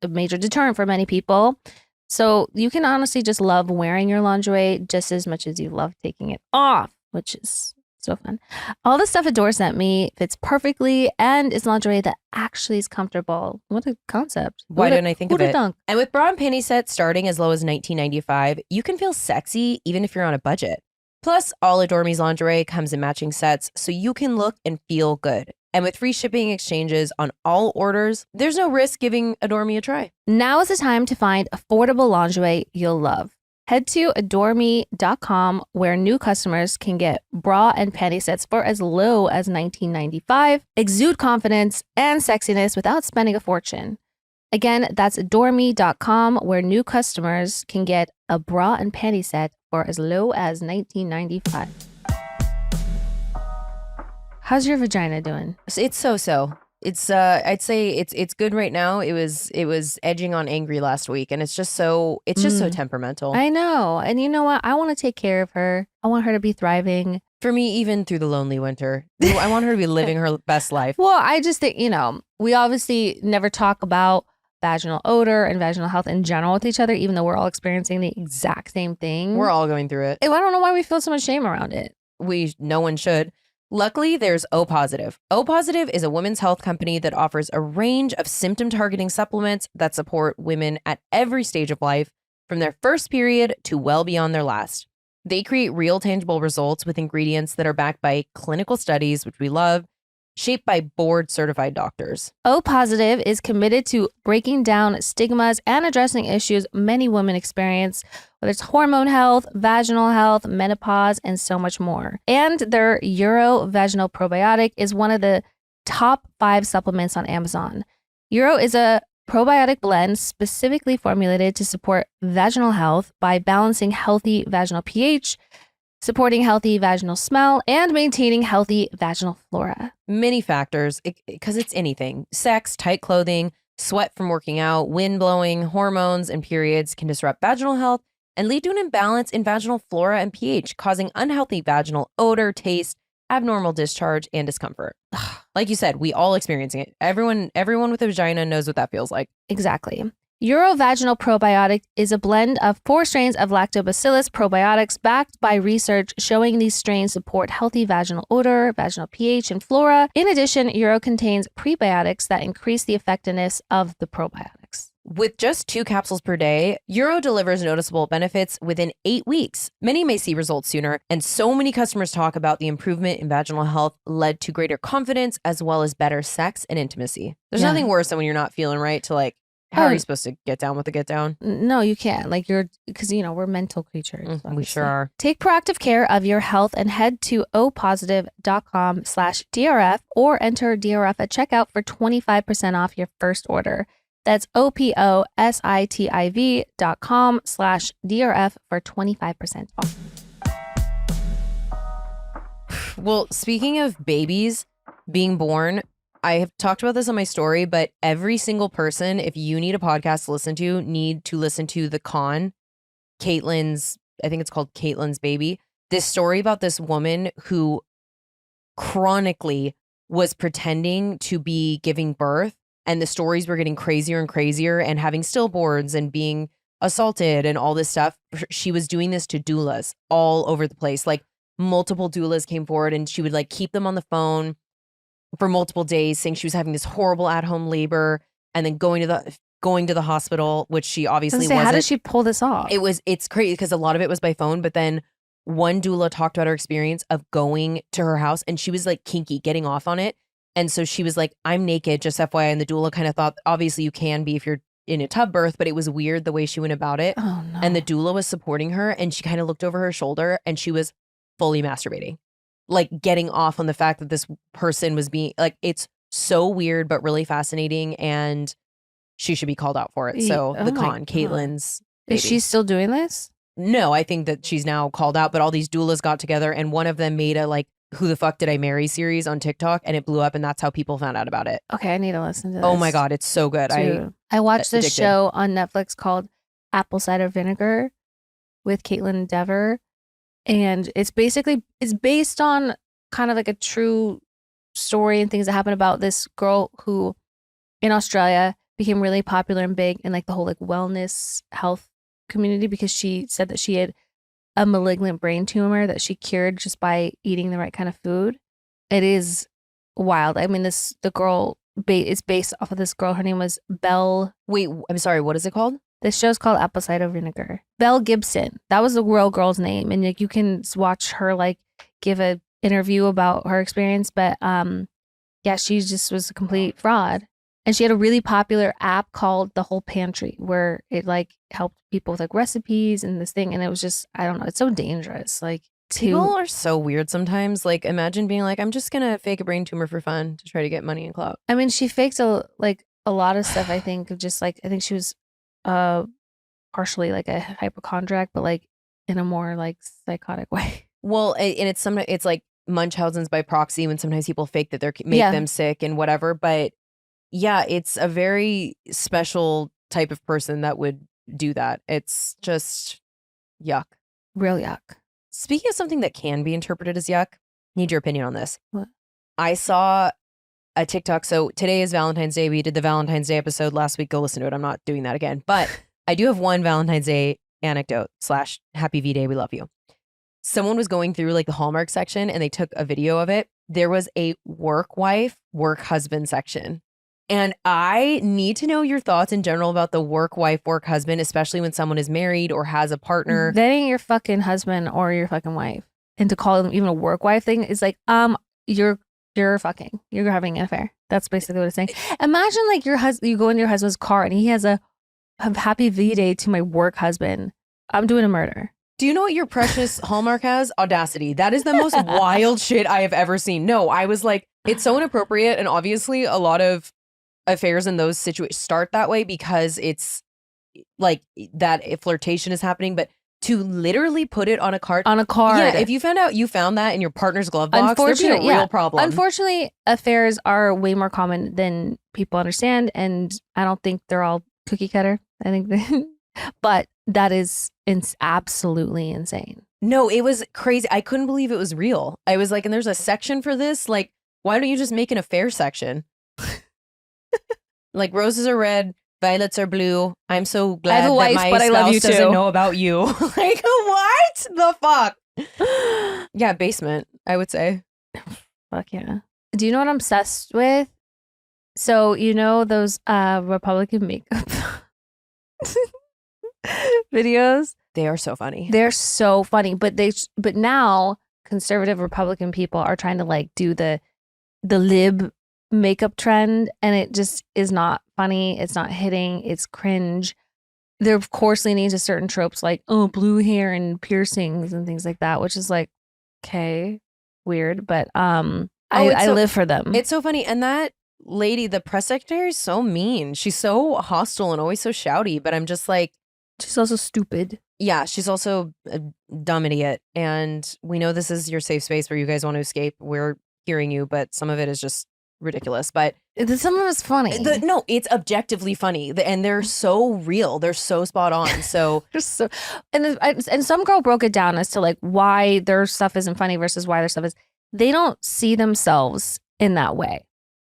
a major deterrent for many people. So you can honestly just love wearing your lingerie just as much as you love taking it off, which is so fun. All the stuff Adore sent me fits perfectly and is lingerie that actually is comfortable. What a concept.
Why didn't I think of it?
Dunk?
And with bra and panty sets starting as low as $19.95, you can feel sexy even if you're on a budget. Plus, all AdoreMe's lingerie comes in matching sets, so you can look and feel good. And with free shipping exchanges on all orders, there's no risk giving AdoreMe a try.
Now is the time to find affordable lingerie you'll love. Head to AdoreMe.com, where new customers can get bra and panty sets for as low as $19.95. Exude confidence and sexiness without spending a fortune. Again, that's AdoreMe.com, where new customers can get a bra and panty set for as low as $19.95. How's your vagina doing?
It's so. It's I'd say it's good right now. It was edging on angry last week, and it's just so temperamental.
I know. And you know what? I want to take care of her. I want her to be thriving.
For me, even through the lonely winter, I want her to be living her best life.
Well, I just think, we obviously never talk about vaginal odor and vaginal health in general with each other, even though we're all experiencing the exact same thing.
We're all going through it.
I don't know why we feel so much shame around it.
No one should. Luckily, there's O Positiv. O Positiv is a women's health company that offers a range of symptom-targeting supplements that support women at every stage of life, from their first period to well beyond their last. They create real, tangible results with ingredients that are backed by clinical studies, which we love, shaped by board-certified doctors.
O Positiv is committed to breaking down stigmas and addressing issues many women experience, whether it's hormone health, vaginal health, menopause, and so much more. And their Euro Vaginal Probiotic is one of the top 5 supplements on Amazon. Euro is a probiotic blend specifically formulated to support vaginal health by balancing healthy vaginal pH, supporting healthy vaginal smell, and maintaining healthy vaginal flora.
Many factors, because it's anything. Sex, tight clothing, sweat from working out, wind blowing, hormones, and periods can disrupt vaginal health and lead to an imbalance in vaginal flora and pH, causing unhealthy vaginal odor, taste, abnormal discharge, and discomfort. Like you said, we all experiencing it. Everyone with a vagina knows what that feels like.
Exactly. Eurovaginal Probiotic is a blend of 4 strains of lactobacillus probiotics backed by research showing these strains support healthy vaginal odor, vaginal pH, and flora. In addition, Euro contains prebiotics that increase the effectiveness of the probiotics.
With just 2 capsules per day, Euro delivers noticeable benefits within 8 weeks. Many may see results sooner, and so many customers talk about the improvement in vaginal health led to greater confidence as well as better sex and intimacy. There's nothing worse than when you're not feeling right to how are you supposed to get down with the get down?
No, you can't. Because we're mental creatures.
We sure are.
Take proactive care of your health and head to opositiv.com/DRF or enter DRF at checkout for 25% off your first order. That's opositiv.com/DRF for 25% off.
Well, speaking of babies being born, I have talked about this on my story, but every single person, if you need a podcast to listen to, need to listen to The Con, Caitlyn's, I think it's called Caitlyn's Baby. This story about this woman who chronically was pretending to be giving birth, and the stories were getting crazier and crazier, and having stillborns and being assaulted and all this stuff. She was doing this to doulas all over the place. Multiple doulas came forward, and she would keep them on the phone, for multiple days, saying she was having this horrible at-home labor, and then going to the hospital, which she obviously wasn't.
How did she pull this off?
It's crazy because a lot of it was by phone, but then one doula talked about her experience of going to her house, and she was like kinky, getting off on it. And so she was like, I'm naked, just FYI. And the doula kind of thought, obviously you can be if you're in a tub birth, but it was weird the way she went about it.
Oh no.
And the doula was supporting her, and she kind of looked over her shoulder, and she was fully masturbating, like getting off on the fact that this person was being like, it's so weird, but really fascinating. And she should be called out for it. So
Oh
the
my
con,
God.
Caitlin's
Is
baby.
she still doing this?
No, I think that she's now called out, but all these doulas got together, and one of them made a like, who the fuck did I marry series on TikTok, and it blew up, and that's how people found out about it.
Okay, I need to listen to this.
Oh my God, it's so good.
I watched this
addicted.
show on Netflix called Apple Cider Vinegar with Caitlin Dever. And it's based on kind of like a true story and things that happened about this girl who in Australia became really popular and big in like the whole like wellness health community because she said that she had a malignant brain tumor that she cured just by eating the right kind of food. It is wild. I mean, it's based off of this girl. Her name was Belle.
Wait, I'm sorry, what is it called?
This show's called Apple Cider Vinegar. Belle Gibson. That was the real girl's name. And like you can watch her like give a interview about her experience. But yeah, she just was a complete fraud. And she had a really popular app called The Whole Pantry where it like helped people with like recipes and this thing. And it was just, I don't know, it's so dangerous. Like
People are so weird sometimes. Like imagine being like, I'm just gonna fake a brain tumor for fun to try to get money and clout.
I mean, she faked a lot of stuff. I think of just like, I think she was partially like a hypochondriac, but like in a more like psychotic way.
Well, and it's like Munchausen's by proxy when sometimes people fake that they're make
Yeah.
them sick and whatever. But yeah, it's a very special type of person that would do that. It's just yuck.
Real yuck.
Speaking of something that can be interpreted as yuck, need your opinion on this.
What?
I saw a TikTok. So today is Valentine's Day. We did the Valentine's Day episode last week. Go listen to it. I'm not doing that again. But I do have one Valentine's Day anecdote / happy VDay. We love you. Someone was going through like the Hallmark section and they took a video of it. There was a work wife, work husband section. And I need to know your thoughts in general about the work wife, work husband, especially when someone is married or has a partner.
That ain't your fucking husband or your fucking wife. And to call them even a work wife thing is like, you're fucking. You're having an affair. That's basically what it's saying. Imagine like you go in your husband's car and he has a happy VDay to my work husband. I'm doing a murder.
Do you know what your precious Hallmark has? Audacity. That is the most wild shit I have ever seen. No, I was like, it's so inappropriate. And obviously a lot of affairs in those situations start that way because it's like that flirtation is happening. But to literally put it on a card. Yeah, if you found out you found that in your partner's glove box, there'd be a real problem.
Unfortunately, affairs are way more common than people understand. And I don't think they're all cookie cutter. I think but that is absolutely insane.
No, it was crazy. I couldn't believe it was real. I was like, and there's a section for this? Like, why don't you just make an affair section? Like, roses are red, violets are blue. I'm so glad
I have a wife,
that my
but I love you
spouse doesn't
too.
know about you. Like, what the fuck? Yeah, basement, I would say.
Fuck yeah. Do you know what I'm obsessed with? So, you know those Republican makeup videos?
They are so funny.
They're so funny, but now conservative Republican people are trying to like do the lib makeup trend, and it just is not funny. It's not hitting. It's cringe. They're of course leaning into certain tropes like blue hair and piercings and things like that, which is like okay, weird, but I live for them.
It's so funny, and that lady, the press secretary, is so mean. She's so hostile and always so shouty. But I'm just like,
she's also stupid.
Yeah, she's also a dumb idiot. And we know this is your safe space where you guys want to escape. We're hearing you, but some of it is just ridiculous. But
some of it's funny.
No, it's objectively funny, and they're so real. They're so spot on. So
just so, and some girl broke it down as to like why their stuff isn't funny versus why their stuff is. They don't see themselves in that way,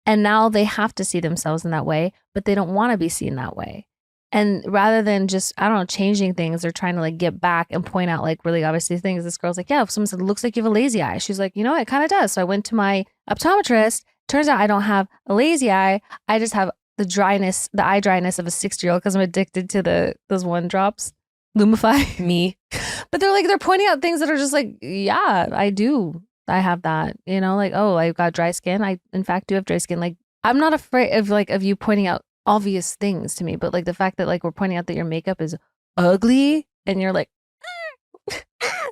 and now they have to see themselves in that way, but they don't want to be seen that way. And rather than just, I don't know, changing things, they're trying to like get back and point out like really obvious things. This girl's like, yeah, if someone said, looks like you have a lazy eye. She's like, you know, it kind of does. So I went to my optometrist turns out I don't have a lazy eye. I just have the eye dryness of a 6-year-old because I'm addicted to those one drops. Lumify.
Me.
But they're pointing out things that are just like, yeah, I do. I have that, you know, like, oh, I've got dry skin. I, in fact, do have dry skin. Like, I'm not afraid of you pointing out obvious things to me, but like the fact that like we're pointing out that your makeup is ugly and you're like,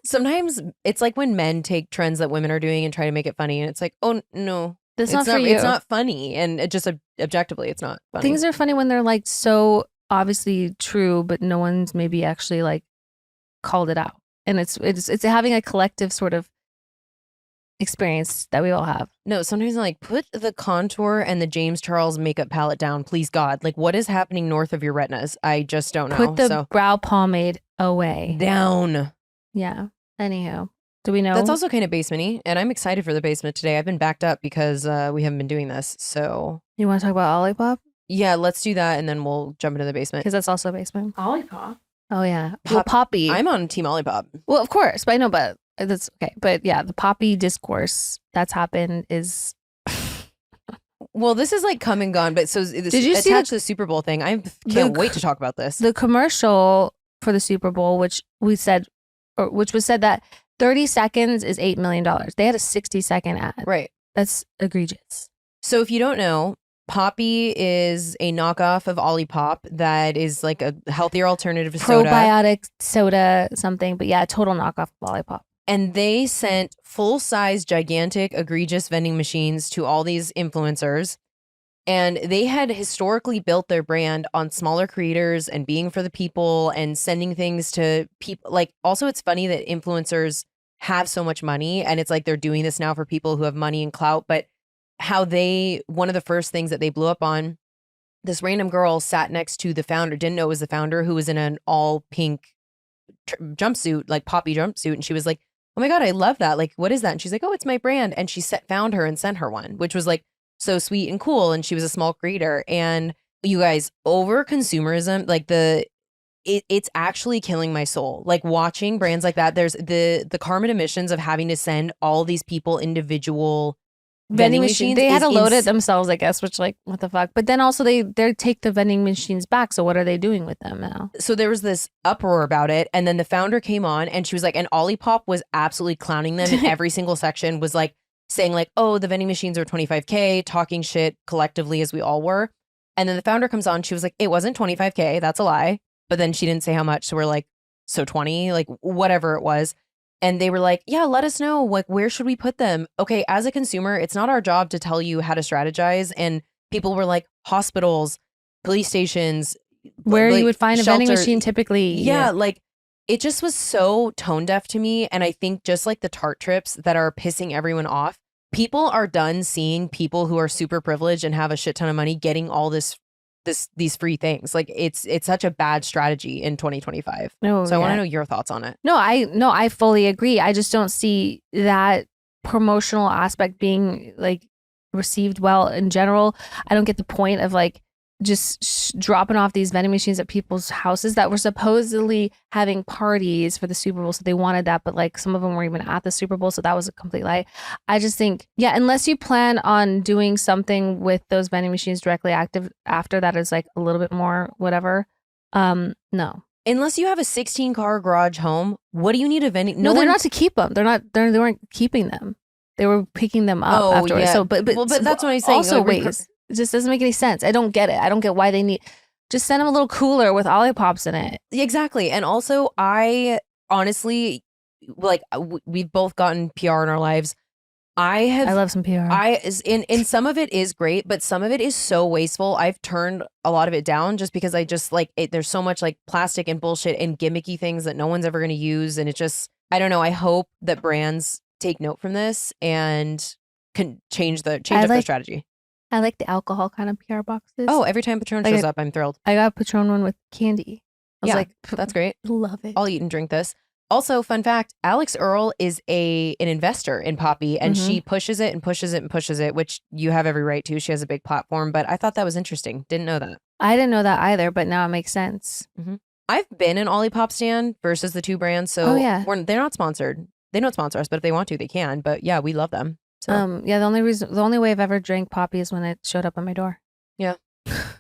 Sometimes it's like when men take trends that women are doing and try to make it funny, and it's like, oh no,
that's not for you.
It's not funny, and it just objectively, it's not funny.
Things are funny when they're like so obviously true, but no one's maybe actually like called it out, and it's having a collective sort of experience that we all have.
No, sometimes I'm like, put the contour and the James Charles makeup palette down, please God. Like, what is happening north of your retinas? I just don't know.
Put the brow pomade away.
Down.
Yeah. Anyhow, do we know?
That's also kind of basement-y, and I'm excited for the basement today. I've been backed up because we haven't been doing this. So
you want to talk about Olipop?
Yeah, let's do that, and then we'll jump into the basement.
Because that's also basement.
Olipop.
Oh yeah. Well, Poppi.
I'm on Team Olipop.
Well, of course, but I know, but that's okay. But yeah, the Poppi discourse that's happened is.
Well, this is like come and gone, but so
did you see
the Super Bowl thing? I can't wait to talk about this.
The commercial for the Super Bowl, which was said that 30 seconds is $8 million. They had a 60-second ad.
Right.
That's egregious.
So if you don't know, Poppi is a knockoff of Olipop that is like a healthier alternative to soda.
Probiotic soda something, but yeah, total knockoff of Olipop.
And they sent full-size, gigantic, egregious vending machines to all these influencers. And they had historically built their brand on smaller creators and being for the people and sending things to people. Like, also, it's funny that influencers have so much money, and it's like they're doing this now for people who have money and clout. But one of the first things that they blew up on, this random girl sat next to the founder, didn't know it was the founder, who was in an all pink jumpsuit, like Poppi jumpsuit. And she was like, oh my God, I love that. Like, what is that? And she's like, oh, it's my brand. And she found her and sent her one, which was like so sweet and cool. And she was a small creator. And you guys, over consumerism, like it's actually killing my soul. Like watching brands like that, there's the carbon emissions of having to send all these people individual vending machines.
They had to load it themselves, I guess, which like, what the fuck? But then also they take the vending machines back. So what are they doing with them now?
So there was this uproar about it. And then the founder came on and she was like, and Olipop was absolutely clowning them in every single section, was like saying like, oh, the vending machines are $25K, talking shit collectively as we all were. And then the founder comes on. She was like, it wasn't $25K. That's a lie. But then she didn't say how much. So we're like, so 20, like whatever it was. And they were like, yeah, let us know, like, where should we put them? Okay, as a consumer, it's not our job to tell you how to strategize. And people were like, hospitals, police stations.
Where
like,
you would find a vending machine typically.
Yeah, like, it just was so tone deaf to me. And I think just like the Tarte trips that are pissing everyone off, people are done seeing people who are super privileged and have a shit ton of money getting all these free things. Like it's such a bad strategy in 2025.
No,
so I want to know your thoughts on it.
No, I fully agree. I just don't see that promotional aspect being like received well in general. I don't get the point of like just dropping off these vending machines at people's houses that were supposedly having parties for the Super Bowl. So they wanted that, but like some of them were even at the Super Bowl. So that was a complete lie. I just think, yeah, unless you plan on doing something with those vending machines directly active after that is like a little bit more whatever. No.
Unless you have a 16-car garage home, what do you need a vending?
No, they're not to keep them. They weren't keeping them. They were picking them up afterwards.
Yeah.
So, but
that's what I'm saying.
Also,
like,
wait. It just doesn't make any sense. I don't get it. I don't get why they need. Just send them a little cooler with Olipops in it.
Exactly. And also, I honestly, like, we've both gotten PR in our lives. I
love some PR.
In some of it is great, but some of it is so wasteful. I've turned a lot of it down just because I just like it. There's so much like plastic and bullshit and gimmicky things that no one's ever going to use. And it just, I don't know. I hope that brands take note from this and can change up their strategy.
I like the alcohol kind of PR boxes.
Oh, every time Patron shows up, I'm thrilled.
I got a Patron one with candy. I was like,
that's great.
Love it.
I'll eat and drink this. Also, fun fact, Alex Earl is an investor in Poppi, and she pushes it and pushes it and pushes it, which you have every right to. She has a big platform, but I thought that was interesting. Didn't know that.
I didn't know that either, but now it makes sense.
I've been an Olipop stan versus the two brands, so they're not sponsored. They don't sponsor us, but if they want to, they can. But yeah, we love them. So
Yeah, the only way I've ever drank Poppi is when it showed up on my door.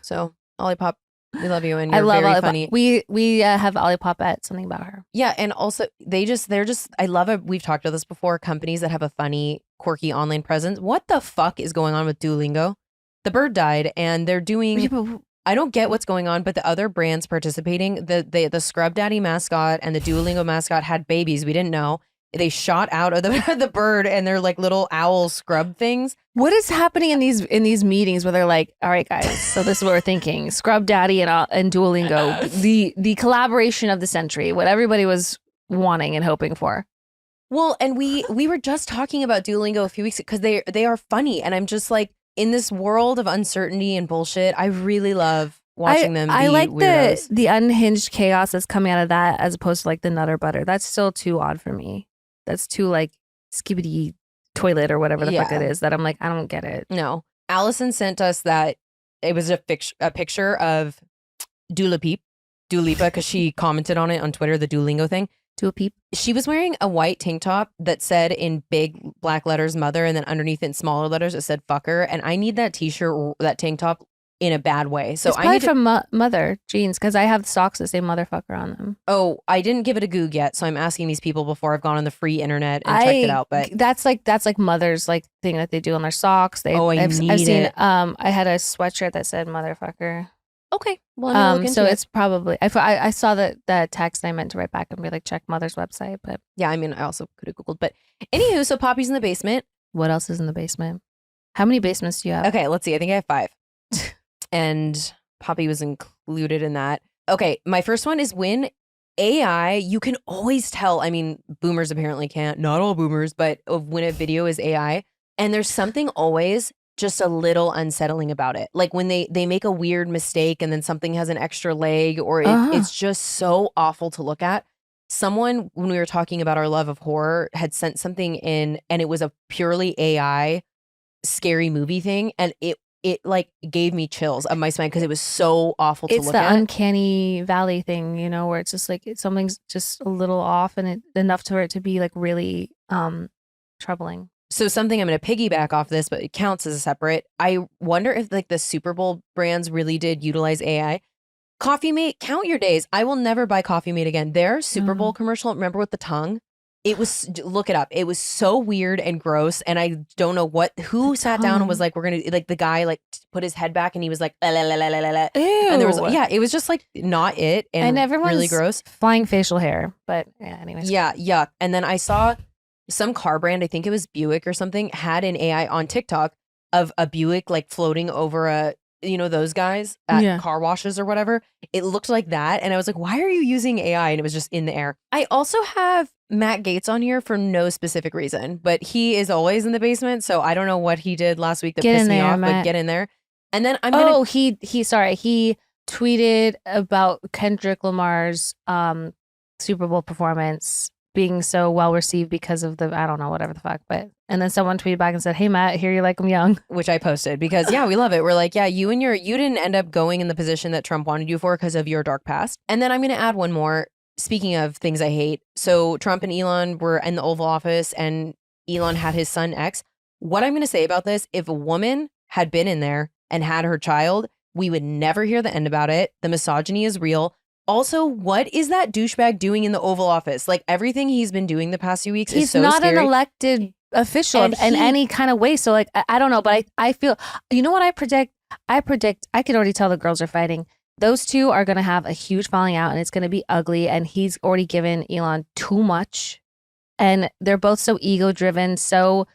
so Olipop, we love you and
I
you're
love
very
Olipop.
funny.
We have Olipop at something about her.
Yeah, and also they're just I love it. We've talked about this before. Companies that have a funny, quirky online presence. What the fuck is going on with Duo Lingo? The bird died, and they're doing.
Yeah, but
I don't get what's going on, but the other brands participating, the Scrub Daddy mascot and the Duo Lingo mascot had babies. We didn't know. They shot out of the bird, and they're like little owl scrub things.
what is happening in these meetings where they're like, all right, guys, so this is what we're thinking: Scrub Daddy and Duo Lingo, the collaboration of the century, what everybody was wanting and hoping for.
Well, and we were just talking about Duo Lingo a few weeks because they are funny, and I'm just like, in this world of uncertainty and bullshit, I really love watching them.
I
be
like
weirdos.
the unhinged chaos that's coming out of that, as opposed to like the Nutter Butter. That's still too odd for me. That's too like skibbity toilet or whatever the fuck
Yeah.
it is. That I'm like, I don't get it.
No, Allison sent us that it was a picture of Dua Lipa because she commented on it on Twitter, the Duo Lingo thing.
Do a peep.
She was wearing a white tank top that said in big black letters "mother" and then underneath it in smaller letters it said "fucker." And I need that T-shirt or that tank top in a bad way. So
It's
I
probably
need to,
from Mother jeans because I have socks that say motherfucker on them.
oh, I didn't give it a goog yet, so I'm asking these people before I've gone on the free internet and checked it out. But
that's like Mother's like thing that they do on their socks. I've
need
seen.
it.
I had a sweatshirt that said motherfucker.
okay, well, I'm gonna look into
So
it.
it's probably I saw that text. I meant to write back and be like, check Mother's website. But
Yeah, I mean, I also could have googled, but anywho, so Poppy's in the basement.
what else is in the basement? How many basements do you have?
Okay, let's see. I think I have 5. And Poppy was included in that. Okay, my first one is when AI, you can always tell. I mean, boomers apparently can't, not all boomers, but of when a video is AI. And there's something always just a little unsettling about it. Like when they make a weird mistake and then something has an extra leg or it's just so awful to look at. Someone, when we were talking about our love of horror, had sent something in and it was a purely AI scary movie thing. And it like gave me chills up my spine because it was so awful to
It's
look
the
at.
uncanny valley thing, where it's just like something's just a little off and enough for it to be like really troubling.
So something I'm going to piggyback off this, but it counts as a separate. I wonder if like the Super Bowl brands really did utilize AI. Coffee Mate, count your days. I will never buy Coffee Mate again. Their Super Bowl commercial, remember with the tongue? It was, look it up. It was so weird and gross. And I don't know who sat down and was like, we're going to, like the guy like put his head back and he was like, la, la, la, la, la, la.
Ew.
And there was, yeah, it was just like not it. And
everyone's
really gross.
flying facial hair. But yeah, anyways.
Yeah, yuck. And then I saw some car brand, I think it was Buick or something, had an AI on TikTok of a Buick like floating over those guys at car washes or whatever. It looked like that. And I was like, why are you using AI? And it was just in the air. I also have Matt Gaetz on here for no specific reason, but he is always in the basement. So I don't know what he did last week that pissed me off, but get in there. And then I'm going to.
He tweeted about Kendrick Lamar's Super Bowl performance being so well received because of the, I don't know, whatever the fuck. But, and then someone tweeted back and said, hey, Matt, here you like him young.
Which I posted because, yeah, we love it. We're like, yeah, you didn't end up going in the position that Trump wanted you for because of your dark past. And then I'm going to add one more. Speaking of things I hate. So Trump and Elon were in the Oval Office and Elon had his son X. What I'm going to say about this, if a woman had been in there and had her child, we would never hear the end about it. The misogyny is real. Also, what is that douchebag doing in the Oval Office? Like everything he's been doing the past few weeks is so
not
scary.
an elected official in any kind of way. So like, I don't know, but I feel, you know what I predict? I can already tell the girls are fighting. Those two are going to have a huge falling out and it's going to be ugly. And he's already given Elon too much. And they're both so ego driven. So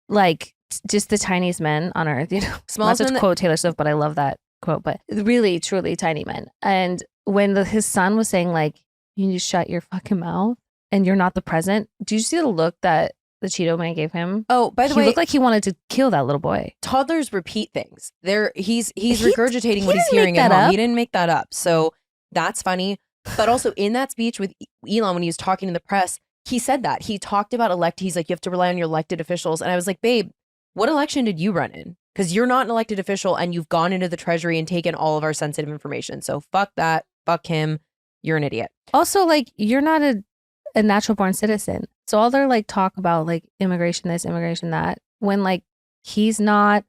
like just the tiniest men on earth,
Smallest
not
men
to quote Taylor Swift, but I love that quote, but really, truly tiny men. And when his son was saying like, you need to shut your fucking mouth and you're not the president. Do you see the look that the Cheeto man gave him?
Oh, by the way,
he looked like he wanted to kill that little boy.
Toddlers repeat things. He's regurgitating what he's hearing at home. He didn't make that up. So that's funny. But also in that speech with Elon, when he was talking to the press, he said that. He talked about he's like, you have to rely on your elected officials. And I was like, babe, what election did you run in? Because you're not an elected official and you've gone into the treasury and taken all of our sensitive information. So fuck that. Fuck him. You're an idiot.
Also, like, you're not a natural born citizen. So all their like talk about like immigration this, immigration that, when like he's not.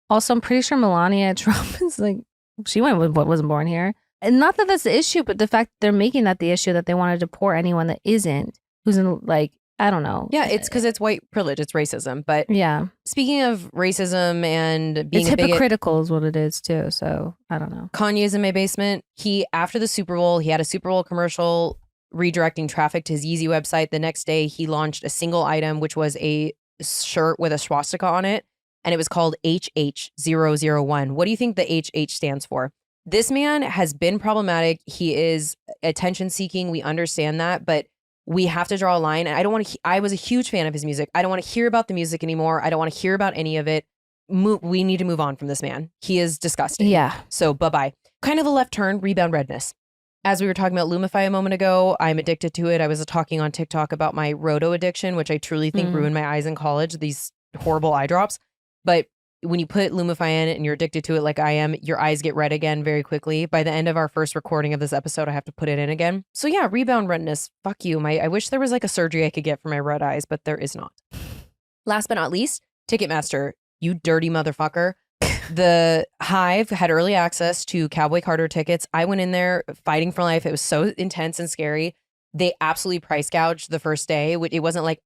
Also, I'm pretty sure Melania Trump is like, she wasn't born here. And not that that's the issue, but the fact they're making that the issue that they want to deport anyone that isn't, who's in like, I don't know.
Yeah, it's because it's white privilege. It's racism. But
yeah,
speaking of racism and being
it's
a bigot,
hypocritical is what it is too. So I don't know.
Kanye's in my basement. After the Super Bowl, he had a Super Bowl commercial redirecting traffic to his Yeezy website. The next day, he launched a single item, which was a shirt with a swastika on it. And it was called HH001. What do you think the HH stands for? This man has been problematic. He is attention seeking. We understand that, but we have to draw a line. And I don't want to, I was a huge fan of his music. I don't want to hear about the music anymore. I don't want to hear about any of it. We need to move on from this man. He is disgusting.
Yeah.
So bye-bye. Kind of a left turn, rebound redness. As we were talking about Lumify a moment ago, I'm addicted to it. I was talking on TikTok about my roto addiction, which I truly think ruined my eyes in college, these horrible eye drops. But when you put Lumify in and you're addicted to it like I am, your eyes get red again very quickly. By the end of our first recording of this episode, I have to put it in again. So yeah, rebound redness. Fuck you. I wish there was like a surgery I could get for my red eyes, but there is not. Last but not least, Ticketmaster. You dirty motherfucker. The Hive had early access to Cowboy Carter tickets. I went in there fighting for life. It was so intense and scary. They absolutely price gouged the first day. It wasn't like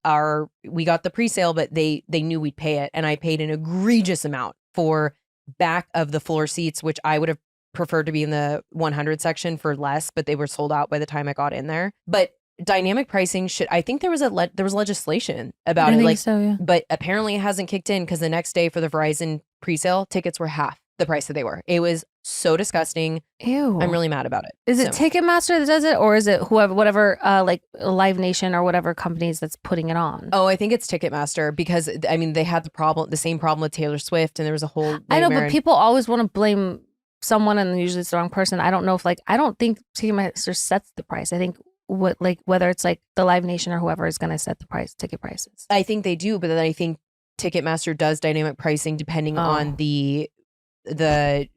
we got the pre-sale, but they knew we'd pay it. And I paid an egregious amount for back of the floor seats, which I would have preferred to be in the 100 section for less, but they were sold out by the time I got in there. But dynamic pricing I think there was legislation about it. Like,
so, yeah.
But apparently it hasn't kicked in because the next day for the Verizon pre-sale, tickets were half the price that they were. It was so disgusting.
Ew.
I'm really mad about it.
Is it Ticketmaster that does it, or is it whatever, like Live Nation or whatever companies that's putting it on?
Oh, I think it's Ticketmaster because I mean they had the same problem with Taylor Swift, and there was a whole.
I know, but people always want to blame someone, and usually it's the wrong person. I don't know if I don't think Ticketmaster sets the price. I think whether it's like the Live Nation or whoever is going to set the ticket prices.
I think they do, but then I think Ticketmaster does dynamic pricing depending on the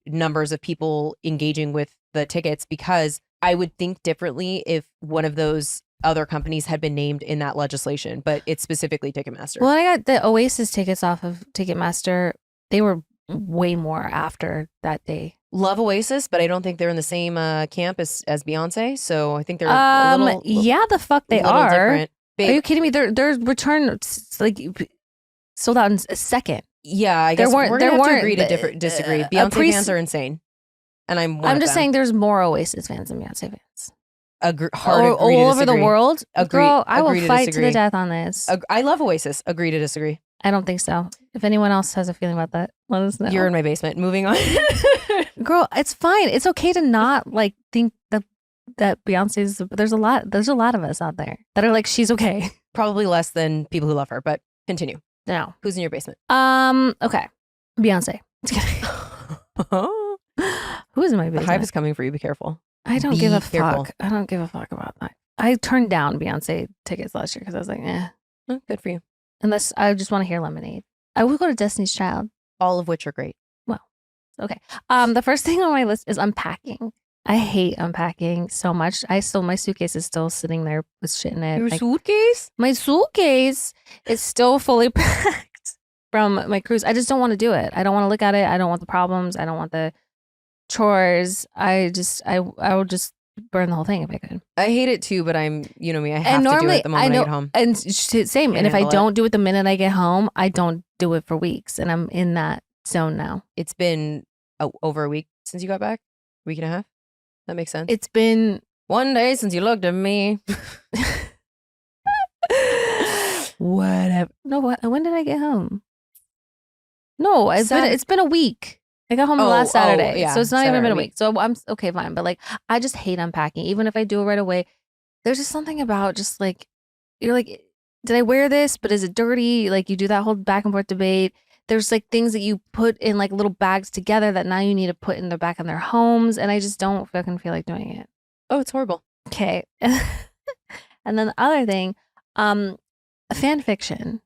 numbers of people engaging with the tickets, because I would think differently if one of those other companies had been named in that legislation, but it's specifically Ticketmaster.
Well, I got the Oasis tickets off of Ticketmaster. They were way more after that day.
Love Oasis, but I don't think they're in the same camp as Beyonce. So I think they're a little
yeah, the fuck they
are. Different.
Are you kidding me? Their return like sold out in a second.
Yeah, I guess we're gonna have to agree to disagree. Beyonce fans are insane, and I'm
just saying there's more Oasis fans than Beyonce fans.
All
over the world. Girl, I will fight to the
disagree.
death on this.
I love Oasis. Agree to disagree.
I don't think so. If anyone else has a feeling about that, let us know.
You're in my basement. Moving on.
Girl, it's fine. It's okay to not like think that Beyonce's. There's a lot of us out there that are like, she's okay.
Probably less than people who love her, but continue.
No.
Who's in your basement?
Okay. Beyonce. Who's in my basement?
The Hive is coming for you. Be careful.
I don't give a fuck. I don't give a fuck about that. I turned down Beyonce tickets last year because I was like,
Oh, good for you.
Unless I just want to hear Lemonade. I will go to Destiny's Child.
All of which are great.
Well, okay. The first thing on my list is unpacking. I hate unpacking so much. My suitcase is still sitting there with shit in it.
Your suitcase?
My suitcase is still fully packed from my cruise. I just don't want to do it. I don't want to look at it. I don't want the problems. I don't want the chores. I would just burn the whole thing if I could.
I hate it too, but I'm, you know me, I have to do it the moment I get home.
And same.
Can't
and if I
handle
don't do it the minute I get home, I don't do it for weeks. And I'm in that zone now.
It's been over a week since you got back? Week and a half? That makes sense.
It's been
1 day since you looked at me.
Whatever. No, when did I get home? No, it's been a week. I got home last Saturday.
Yeah,
so it's not
Saturday
even been a week. So I'm okay, fine. But like, I just hate unpacking. Even if I do it right away, there's just something about just like, you're like, did I wear this? But is it dirty? Like, you do that whole back and forth debate. There's like things that you put in like little bags together that now you need to put in the back of their homes. And I just don't fucking feel like doing it.
Oh, it's horrible.
Okay. And then the other thing, fan fiction.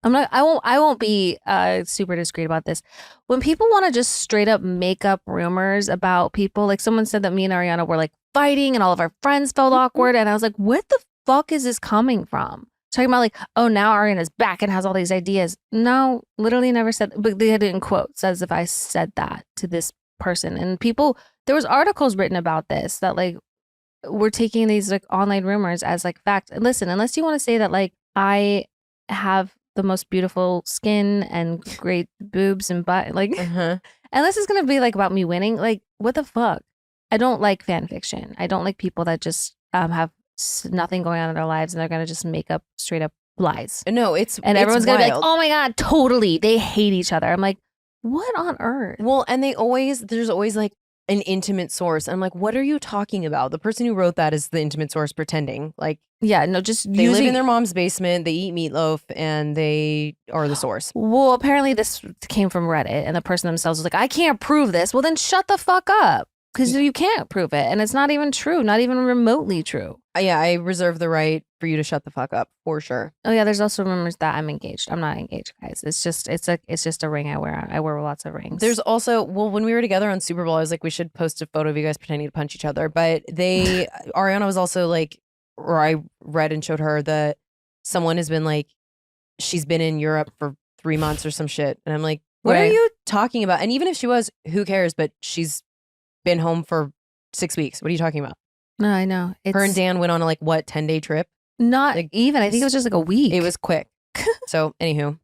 I won't be super discreet about this. When people want to just straight up make up rumors about people, like someone said that me and Ariana were like fighting and all of our friends felt awkward. And I was like, what the fuck is this coming from? talking about like, oh, now Ariana's back and has all these ideas. No, literally never said, but they had it in quotes as if I said that to this person. And people, there was articles written about this that like, we're taking these like online rumors as like fact. And listen, unless you want to say that like I have the most beautiful skin and great boobs and butt, like, unless it's going to be like about me winning, like, what the fuck? I don't like fan fiction. I don't like people that just have nothing going on in their lives and they're going to just make up straight up lies.
No,
everyone's going to be like,
wild.
oh my God, totally. They hate each other. I'm like, what on earth?
Well, and there's always like an intimate source. I'm like, what are you talking about? The person who wrote that is the intimate source pretending. Like,
yeah, no, just
they live in their mom's basement, they eat meatloaf, and they are the source.
Well, apparently this came from Reddit, and the person themselves was like, I can't prove this. Well, then shut the fuck up, because you can't prove it, and it's not even true, not even remotely true.
Yeah, I reserve the right for you to shut the fuck up, for sure.
Oh yeah, there's also rumors that I'm engaged. I'm not engaged, guys. It's just a ring I wear. I wear lots of rings.
There's also, well, when we were together on Super Bowl, I was like, we should post a photo of you guys pretending to punch each other. But Ariana was also like, or I read and showed her that someone has been like, she's been in Europe for 3 months or some shit. And I'm like, what are you talking about? And even if she was, who cares? But she's been home for 6 weeks. What are you talking about?
No, I know.
Her and Dan went on a 10-day trip?
Not
like,
even. I think it was just like a week.
It was quick. So anywho.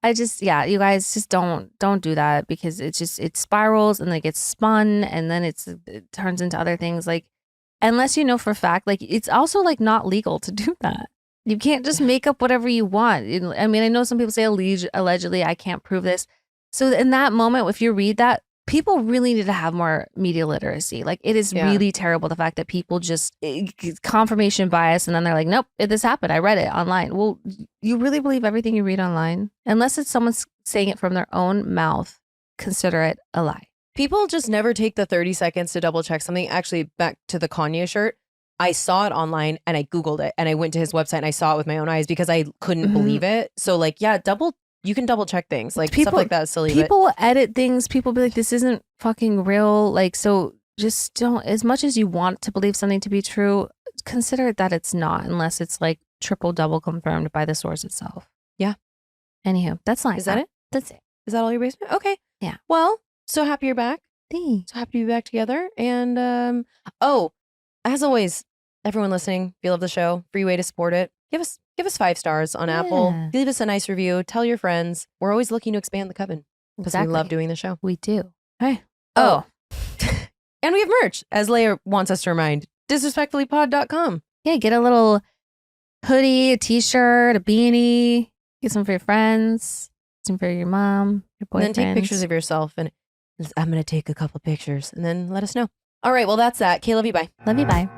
You guys just don't do that, because it spirals and like gets spun and then it turns into other things. Like, unless you know for a fact, like, it's also like not legal to do that. You can't just make up whatever you want. I mean, I know some people say allegedly, I can't prove this. So in that moment, if you read that, people really need to have more media literacy. Like, it is really terrible, the fact that people just confirmation bias, and then they're like, nope, this happened. I read it online. Well, you really believe everything you read online? Unless it's someone saying it from their own mouth, consider it a lie.
People just never take the 30 seconds to double check something. Actually, back to the Kanye shirt. I saw it online and I Googled it and I went to his website and I saw it with my own eyes because I couldn't believe it. So like, yeah, you can double check things. Like, stuff like that is silly.
People will edit things. People be like, this isn't fucking real. Like, so just don't, as much as you want to believe something to be true, consider that it's not, unless it's like triple, double confirmed by the source itself.
Yeah.
Anywho, that's nice.
Is that it?
That's it.
Is that all your basement? Okay.
Yeah.
Well, so happy you're back.
Thanks.
So happy to be back together. And as always, everyone listening, if you love the show, free way to support it. Give us 5 stars on Apple. Leave us a nice review. Tell your friends. We're always looking to expand the coven because we love doing the show.
We do. Hey.
Oh. And we have merch, as Leia wants us to remind. Disrespectfullypod.com.
Yeah, get a little hoodie, a t-shirt, a beanie. Get some for your friends. Some for your mom, your boyfriend.
And then take pictures of yourself. And I'm going to take a couple pictures and then let us know. All right. Well, that's that. Kay, love you. Bye.
Love you. Bye.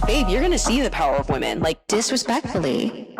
Babe, you're gonna see the power of women, like, disrespectfully.